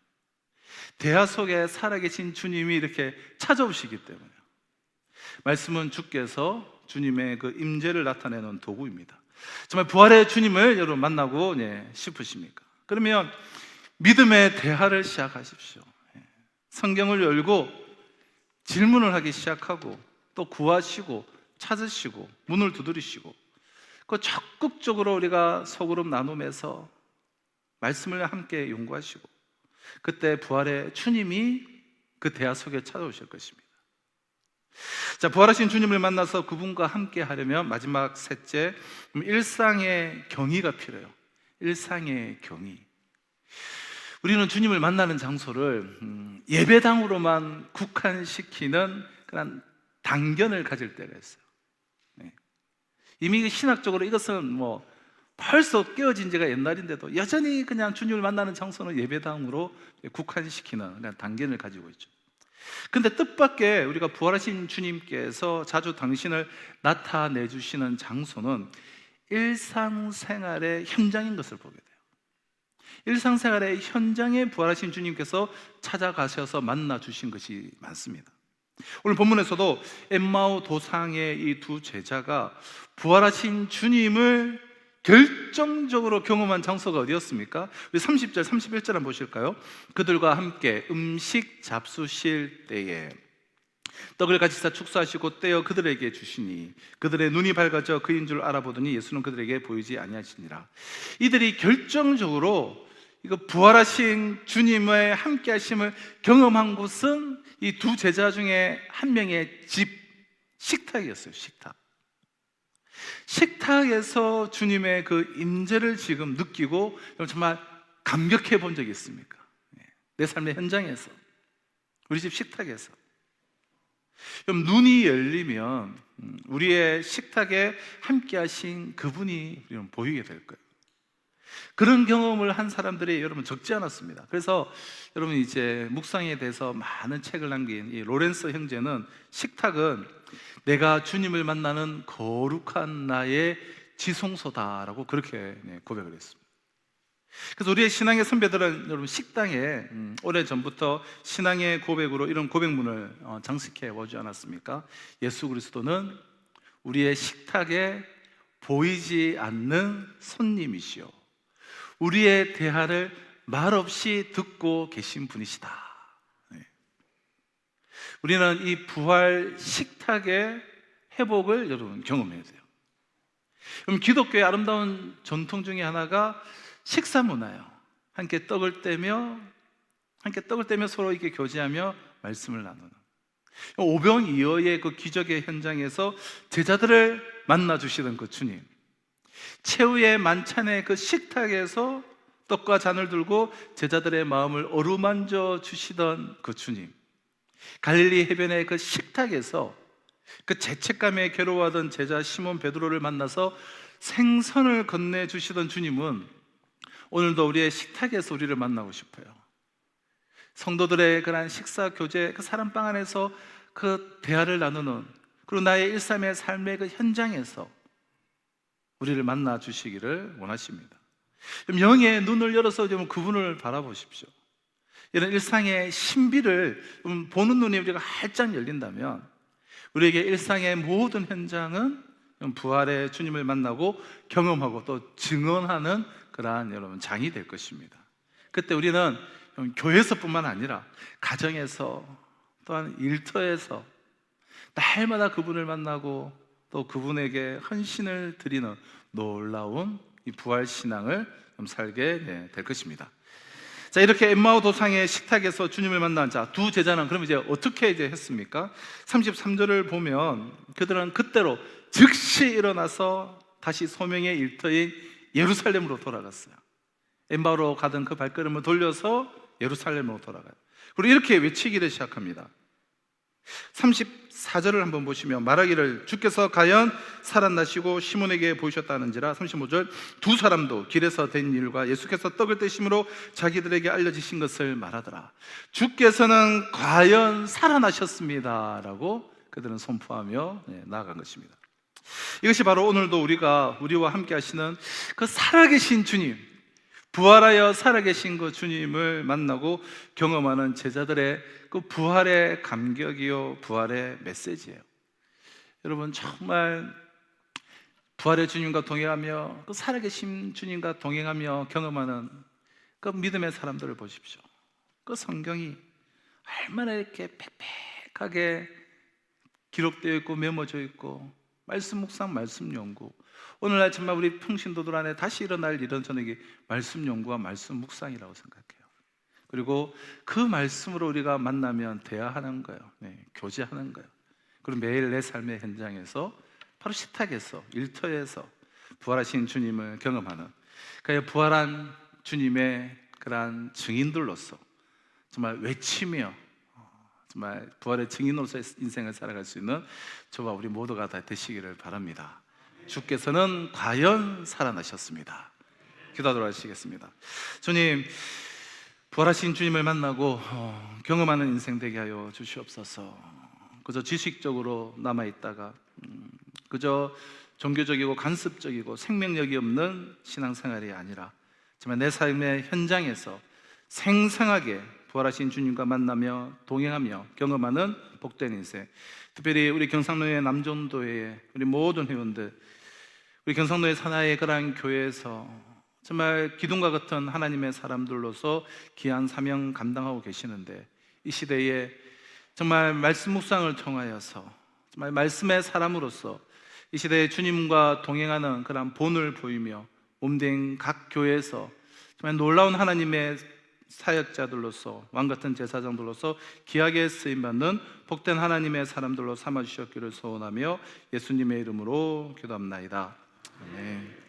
대화 속에 살아계신 주님이 이렇게 찾아오시기 때문에. 말씀은 주께서 주님의 그 임재를 나타내는 도구입니다. 정말 부활의 주님을 여러분 만나고 싶으십니까? 그러면 믿음의 대화를 시작하십시오. 성경을 열고 질문을 하기 시작하고 또 구하시고 찾으시고 문을 두드리시고, 그 적극적으로 우리가 소그룹 나눔에서 말씀을 함께 연구하시고, 그때 부활의 주님이 그 대화 속에 찾아오실 것입니다. 자, 부활하신 주님을 만나서 그분과 함께 하려면 마지막 셋째, 일상의 경의가 필요해요. 일상의 경의. 우리는 주님을 만나는 장소를 예배당으로만 국한시키는 그런 단견을 가질 때가 있어요. 이미 신학적으로 이것은 뭐 벌써 깨어진 지가 옛날인데도 여전히 그냥 주님을 만나는 장소는 예배당으로 국한시키는 그냥 단견을 가지고 있죠. 근데 뜻밖의 우리가 부활하신 주님께서 자주 당신을 나타내 주시는 장소는 일상생활의 현장인 것을 보게 돼요. 일상생활의 현장에 부활하신 주님께서 찾아가셔서 만나 주신 것이 많습니다. 오늘 본문에서도 엠마오 도상의 이 두 제자가 부활하신 주님을 결정적으로 경험한 장소가 어디였습니까? 30절, 31절 한번 보실까요? 그들과 함께 음식 잡수실 때에 떡을 같이 싸 축사하시고 떼어 그들에게 주시니 그들의 눈이 밝아져 그인 줄 알아보더니 예수는 그들에게 보이지 아니하시니라. 이들이 결정적으로 이거 부활하신 주님의 함께 하심을 경험한 곳은 이 두 제자 중에 한 명의 집, 식탁이었어요. 식탁에서 주님의 그 임재를 지금 느끼고 정말 감격해 본 적이 있습니까? 내 삶의 현장에서, 우리 집 식탁에서. 그럼 눈이 열리면 우리의 식탁에 함께 하신 그분이 보이게 될 거예요. 그런 경험을 한 사람들이 여러분 적지 않았습니다. 그래서 여러분 이제 묵상에 대해서 많은 책을 남긴 이 로렌서 형제는 식탁은 내가 주님을 만나는 거룩한 나의 지성소다라고 그렇게 고백을 했습니다. 그래서 우리의 신앙의 선배들은 여러분 식당에 오래전부터 신앙의 고백으로 이런 고백문을 장식해 오지 않았습니까? 예수 그리스도는 우리의 식탁에 보이지 않는 손님이시오, 우리의 대화를 말없이 듣고 계신 분이시다. 우리는 이 부활 식탁의 회복을 여러분 경험해야 돼요. 그럼 기독교의 아름다운 전통 중에 하나가 식사 문화예요. 함께 떡을 떼며 서로 이렇게 교제하며 말씀을 나누는 오병이어의 그 기적의 현장에서 제자들을 만나 주시던 그 주님, 최후의 만찬의 그 식탁에서 떡과 잔을 들고 제자들의 마음을 어루만져 주시던 그 주님, 갈릴리 해변의 그 식탁에서 그 죄책감에 괴로워하던 제자 시몬 베드로를 만나서 생선을 건네주시던 주님은 오늘도 우리의 식탁에서 우리를 만나고 싶어요. 성도들의 그런 식사 교제, 그 사랑방 안에서 그 대화를 나누는, 그리고 나의 일상의 삶의 그 현장에서 우리를 만나 주시기를 원하십니다. 영의 눈을 열어서 좀 그분을 바라보십시오. 이런 일상의 신비를 보는 눈이 우리가 활짝 열린다면 우리에게 일상의 모든 현장은 부활의 주님을 만나고 경험하고 또 증언하는 그러한 여러분 장이 될 것입니다. 그때 우리는 교회에서뿐만 아니라 가정에서 또한 일터에서 날마다 그분을 만나고 또 그분에게 헌신을 드리는 놀라운 이 부활 신앙을 살게 될 것입니다. 자, 이렇게 엠마오 도상의 식탁에서 주님을 만난 자 두 제자는 그럼 이제 어떻게 이제 했습니까? 33절을 보면 그들은 그때로 즉시 일어나서 다시 소명의 일터인 예루살렘으로 돌아갔어요. 엠마오로 가던 그 발걸음을 돌려서 예루살렘으로 돌아가요. 그리고 이렇게 외치기를 시작합니다. 34절을 한번 보시면 말하기를 주께서 과연 살아나시고 시몬에게 보이셨다는지라. 35절 두 사람도 길에서 된 일과 예수께서 떡을 떼심으로 자기들에게 알려지신 것을 말하더라. 주께서는 과연 살아나셨습니다 라고 그들은 선포하며 나아간 것입니다. 이것이 바로 오늘도 우리와 함께 하시는 그 살아계신 주님, 부활하여 살아계신 그 주님을 만나고 경험하는 제자들의 그 부활의 감격이요, 부활의 메시지예요. 여러분, 정말 부활의 주님과 동행하며 그 살아계신 주님과 동행하며 경험하는 그 믿음의 사람들을 보십시오. 그 성경이 얼마나 이렇게 빽빽하게 기록되어 있고 메모져 있고, 말씀 묵상, 말씀 연구. 오늘날 정말 우리 평신도들 안에 다시 일어날 일은 저는 이게 말씀 연구와 말씀 묵상이라고 생각해요. 그리고 그 말씀으로 우리가 만나면 대화하는 거예요. 교제하는 거예요. 그리고 매일 내 삶의 현장에서, 바로 식탁에서, 일터에서 부활하신 주님을 경험하는, 그러니까 부활한 주님의 그러한 증인들로서 정말 외치며 정말 부활의 증인으로서 인생을 살아갈 수 있는 저와 우리 모두가 다 되시기를 바랍니다. 주께서는 과연 살아나셨습니다. 기도하도록 하시겠습니다. 주님, 부활하신 주님을 만나고 경험하는 인생 되게 하여 주시옵소서. 그저 지식적으로 남아있다가 그저 종교적이고 간습적이고 생명력이 없는 신앙생활이 아니라 정말 내 삶의 현장에서 생생하게 부활하신 주님과 만나며 동행하며 경험하는 복된 인생, 특별히 우리 경상도의 남존도의 우리 모든 회원들, 우리 경상도의 산하의 그러한 교회에서 정말 기둥과 같은 하나님의 사람들로서 귀한 사명 감당하고 계시는데, 이 시대에 정말 말씀 묵상을 통하여서 정말 말씀의 사람으로서 이 시대에 주님과 동행하는 그런 본을 보이며 몸된 각 교회에서 정말 놀라운 하나님의 사역자들로서, 왕같은 제사장들로서 귀하게 쓰임받는 복된 하나님의 사람들로 삼아주셨기를 소원하며 예수님의 이름으로 기도합나이다. 아멘.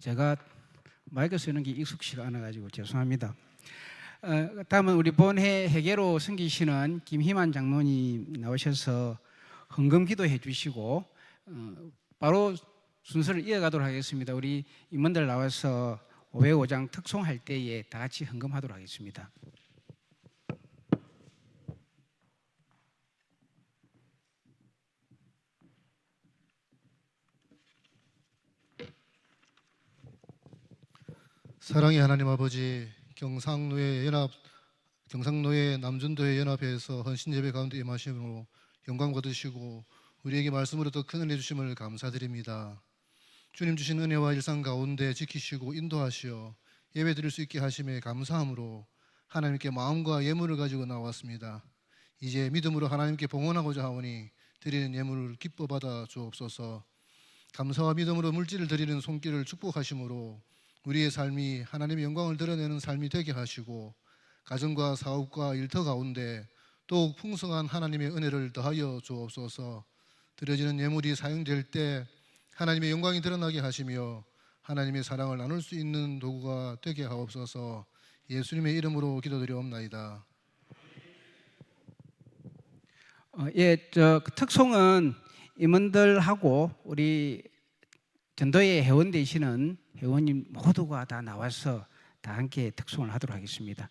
제가 마이크 쓰는 게 익숙치가 않아가지고 죄송합니다. 다음은 우리 본회 회계로 섬기시는 김희만 장로님 나오셔서 헌금 기도해 주시고 바로 순서를 이어가도록 하겠습니다. 우리 임원들 나와서 505장 특송할 때에 다 같이 헌금하도록 하겠습니다. 사랑의 하나님 아버지, 경상노예 남전도회 연합회에서 헌신 예배 가운데 임하심으로 영광 받으시고 우리에게 말씀으로 더 큰 은혜 주심을 감사드립니다. 주님 주신 은혜와 일상 가운데 지키시고 인도하시어 예배 드릴 수 있게 하심에 감사함으로 하나님께 마음과 예물을 가지고 나왔습니다. 이제 믿음으로 하나님께 봉헌하고자 하오니 드리는 예물을 기뻐 받아 주옵소서. 감사와 믿음으로 물질을 드리는 손길을 축복하심으로 우리의 삶이 하나님의 영광을 드러내는 삶이 되게 하시고 가정과 사업과 일터 가운데 더욱 풍성한 하나님의 은혜를 더하여 주옵소서. 드려지는 예물이 사용될 때 하나님의 영광이 드러나게 하시며 하나님의 사랑을 나눌 수 있는 도구가 되게 하옵소서. 예수님의 이름으로 기도드리옵나이다. 특송은 임원들하고 우리 전도회 회원 되시는 회원님 모두가 다 나와서 다 함께 특송을 하도록 하겠습니다.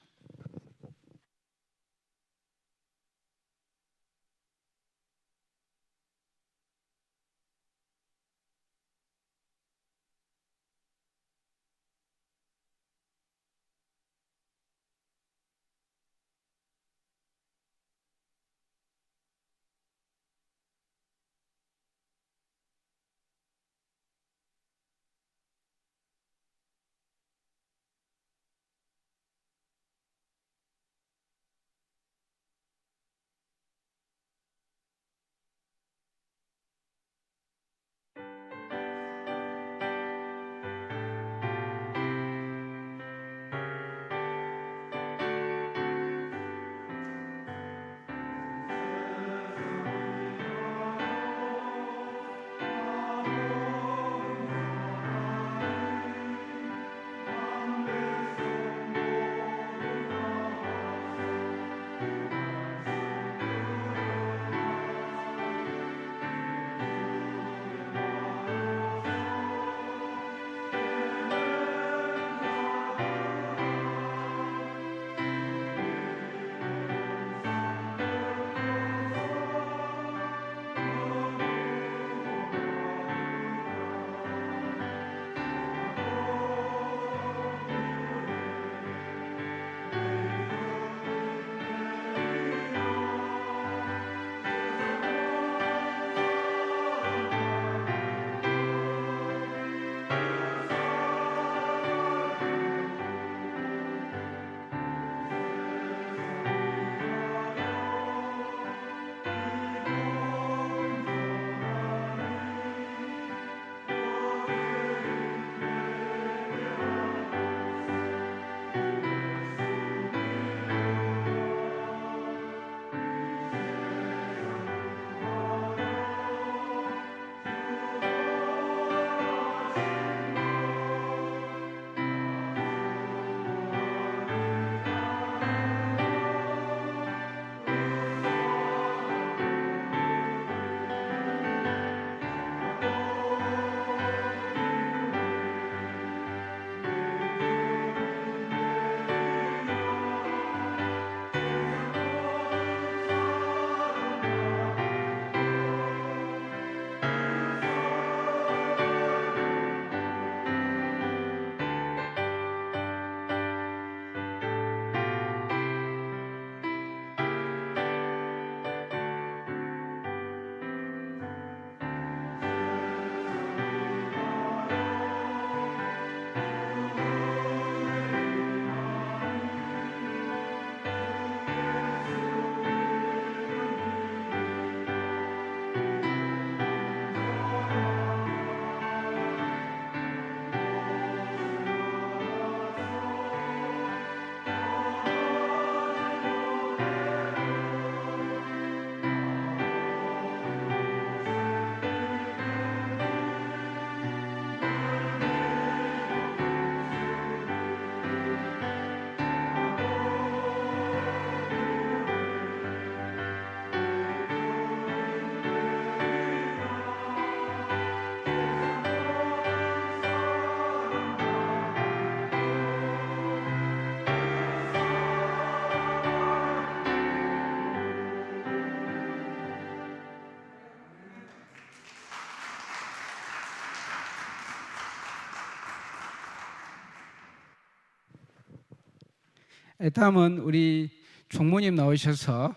다음은 우리 총무님 나오셔서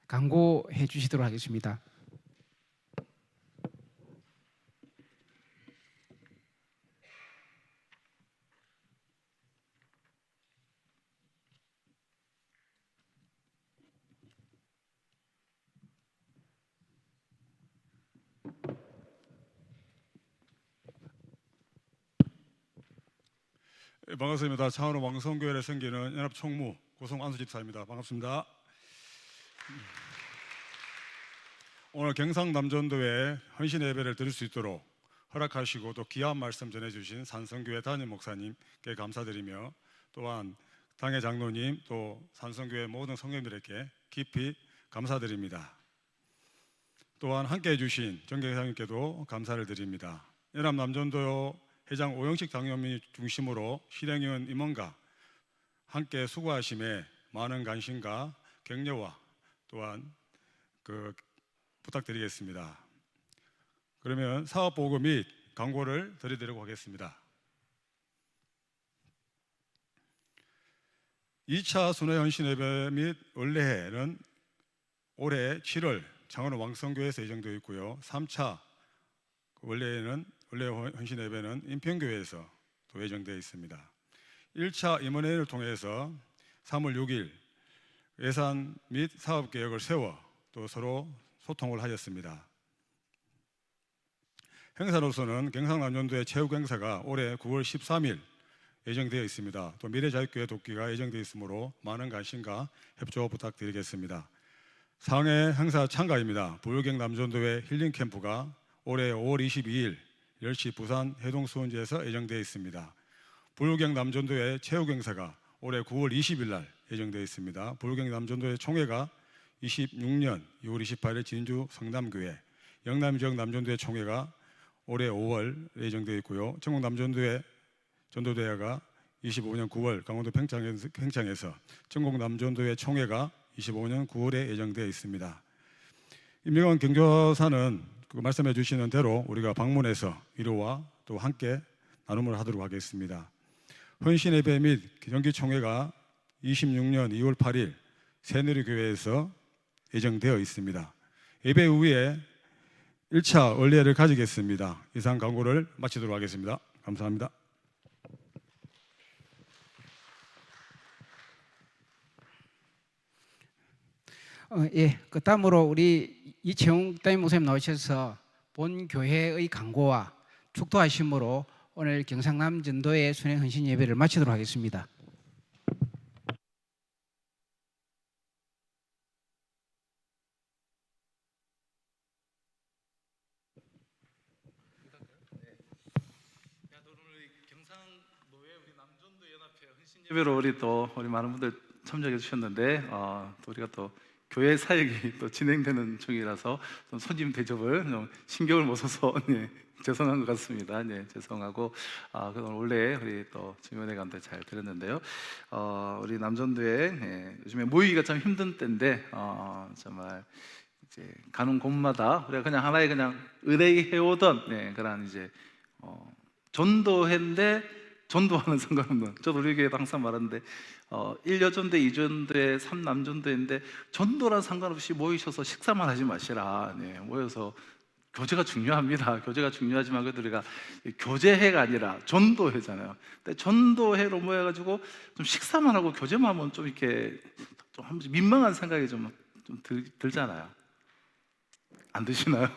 강고해 주시도록 하겠습니다. 예, 반갑습니다. 창원호 왕성교회를 섬기는 연합총무 고성 안수집사입니다. 반갑습니다. 오늘 경상남전도에 헌신 예배를 드릴 수 있도록 허락하시고 또 귀한 말씀 전해주신 산성교회 담임 목사님께 감사드리며 또한 당의 장로님 또 산성교회 모든 성도님들에게 깊이 감사드립니다. 또한 함께해 주신 정경사님께도 감사를 드립니다. 연합남전도 회장 오영식 당협위 중심으로 실행위원 임원과 함께 수고하심에 많은 관심과 격려와 또한 부탁드리겠습니다. 그러면 사업 보고 및 광고를 드리도록 하겠습니다. 2차 순회 헌신 예배 및 원래회는 올해 7월 창원 왕성교회에서 예정되어 있고요. 3차 원래 헌신 예배는 인평교회에서 또 예정되어 있습니다. 1차 임원회를 통해서 3월 6일 예산 및 사업 계획을 세워 또 서로 소통을 하였습니다. 행사로서는 경상남전도의 체육 행사가 올해 9월 13일 예정되어 있습니다. 또 미래자유교회 돕기가 예정되어 있으므로 많은 관심과 협조 부탁드리겠습니다. 상해 행사 참가입니다. 부유경 남전도의 힐링 캠프가 올해 5월 22일 10시 부산 해동수원지에서 예정되어 있습니다. 부유경 남전도의 체육 행사가 올해 9월 20일 날 예정되어 있습니다. 부유경 남전도의 총회가 26년 2월 28일 진주 성남교회, 영남 지역 남전도의 총회가 올해 5월 예정되어 있고요. 전국 남전도의 전도대회가 25년 9월 강원도 평창에서 전국 남전도의 총회가 25년 9월에 예정되어 있습니다. 임명환 경조사는 말씀해 주시는 대로 우리가 방문해서 위로와 또 함께 나눔을 하도록 하겠습니다. 헌신 예배 및 정기총회가 26년 2월 8일 새누리교회에서 예정되어 있습니다. 예배 후에 1차 원례를 가지겠습니다. 이상 광고를 마치도록 하겠습니다. 감사합니다. 그 다음으로 우리 이채웅 담임 목사님 나오셔서 본 교회의 강고와 축도하심으로 오늘 경상남 전도의 순회 헌신 예배를 마치도록 하겠습니다. 예배로 우리 많은 분들 참여해 주셨는데 또 우리가 또 교회 사역이 또 진행되는 중이라서 좀 손님 대접을 좀 신경을 못 써서 죄송한 것 같습니다. 죄송하고 그동안 원래 우리 또 증언회 가운데 잘 들었는데요. 우리 남전도에 요즘에 모이기가 참 힘든 때인데 정말 이제 가는 곳마다 우리가 그냥 하나의 그냥 의뢰해오던 그런 이제 전도회인데 전도와는 상관없는, 저도 우리 교회도 항상 말하는데 1여전대, 2전대, 3남전대인데 전도랑 상관없이 모이셔서 식사만 하지 마시라. 모여서 교제가 중요합니다. 교제가 중요하지만 그래도 우리가 교제회가 아니라 전도회잖아요. 근데 전도회로 모여가지고 좀 식사만 하고 교제만 하면 좀 이렇게 좀 민망한 생각이 좀 들잖아요. 안 드시나요?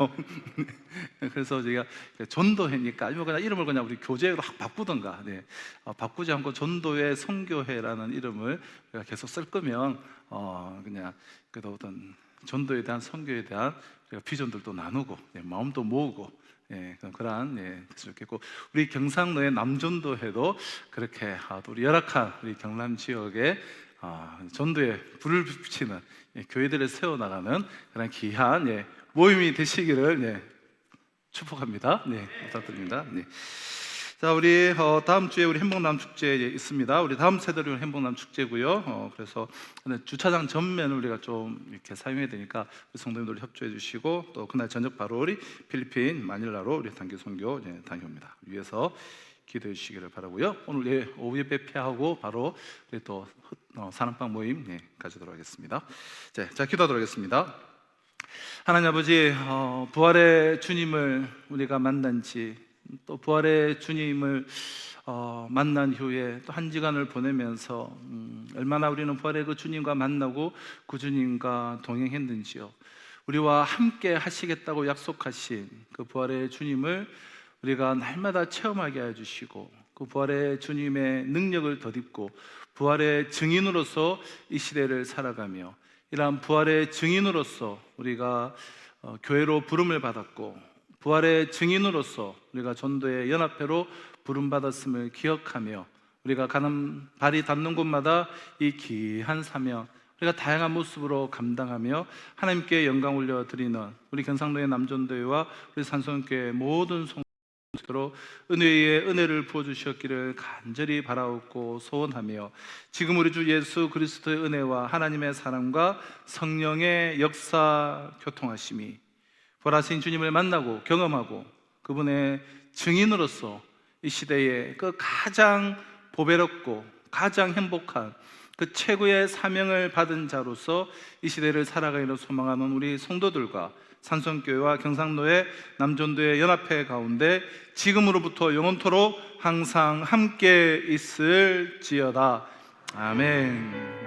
그래서 제가 전도회니까 아니면 그냥 이름을 그냥 우리 교제로 확 바꾸던가 바꾸지 않고 전도회 선교회라는 이름을 우리가 계속 쓸 거면 그냥 그래도 어떤 전도에 대한 선교에 대한 우리가 비전들도 나누고 마음도 모으고 그러한 됐으면 좋겠고, 우리 경상도의 남전도회도 그렇게 우리 열악한 우리 경남 지역에 전도에 불을 붙이는 교회들을 세워나가는 그런 귀한 모임이 되시기를 축복합니다. 부탁드립니다. 자, 우리 다음 주에 우리 행복남 축제 있습니다. 우리 다음 세대를 행복남 축제고요. 그래서 주차장 전면을 우리가 좀 이렇게 사용해야 되니까 우리 성도님들 협조해 주시고, 또 그날 저녁 바로 우리 필리핀 마닐라로 우리 단기 선교 다녀옵니다. 위에서 기도해 주시기를 바라고요. 오늘 오후 예배 폐하고 바로 우리 또 사랑방 모임 가지도록 하겠습니다. 자, 기도하도록 하겠습니다. 하나님 아버지, 부활의 주님을 우리가 만난 지, 또 부활의 주님을 만난 후에 또 한 시간을 보내면서 얼마나 우리는 부활의 그 주님과 만나고 그 주님과 동행했는지요. 우리와 함께 하시겠다고 약속하신 그 부활의 주님을 우리가 날마다 체험하게 해주시고, 그 부활의 주님의 능력을 덧입고 부활의 증인으로서 이 시대를 살아가며, 이러한 부활의 증인으로서 우리가 교회로 부름을 받았고, 부활의 증인으로서 우리가 전도의 연합회로 부름받았음을 기억하며, 우리가 가는 발이 닿는 곳마다 이 귀한 사명 우리가 다양한 모습으로 감당하며 하나님께 영광 올려드리는 우리 경상도의 남전도회와 우리 산성교회 모든 성도로 은혜의 은혜를 부어주셨기를 간절히 바라옵고 소원하며, 지금 우리 주 예수 그리스도의 은혜와 하나님의 사랑과 성령의 역사 교통하심이 부활하신 주님을 만나고 경험하고 그분의 증인으로서 이 시대에 그 가장 보배롭고 가장 행복한 그 최고의 사명을 받은 자로서 이 시대를 살아가기를 소망하는 우리 성도들과 산성교회와 경상도의 남전도의 연합회 가운데 지금으로부터 영원토록 항상 함께 있을지어다. 아멘.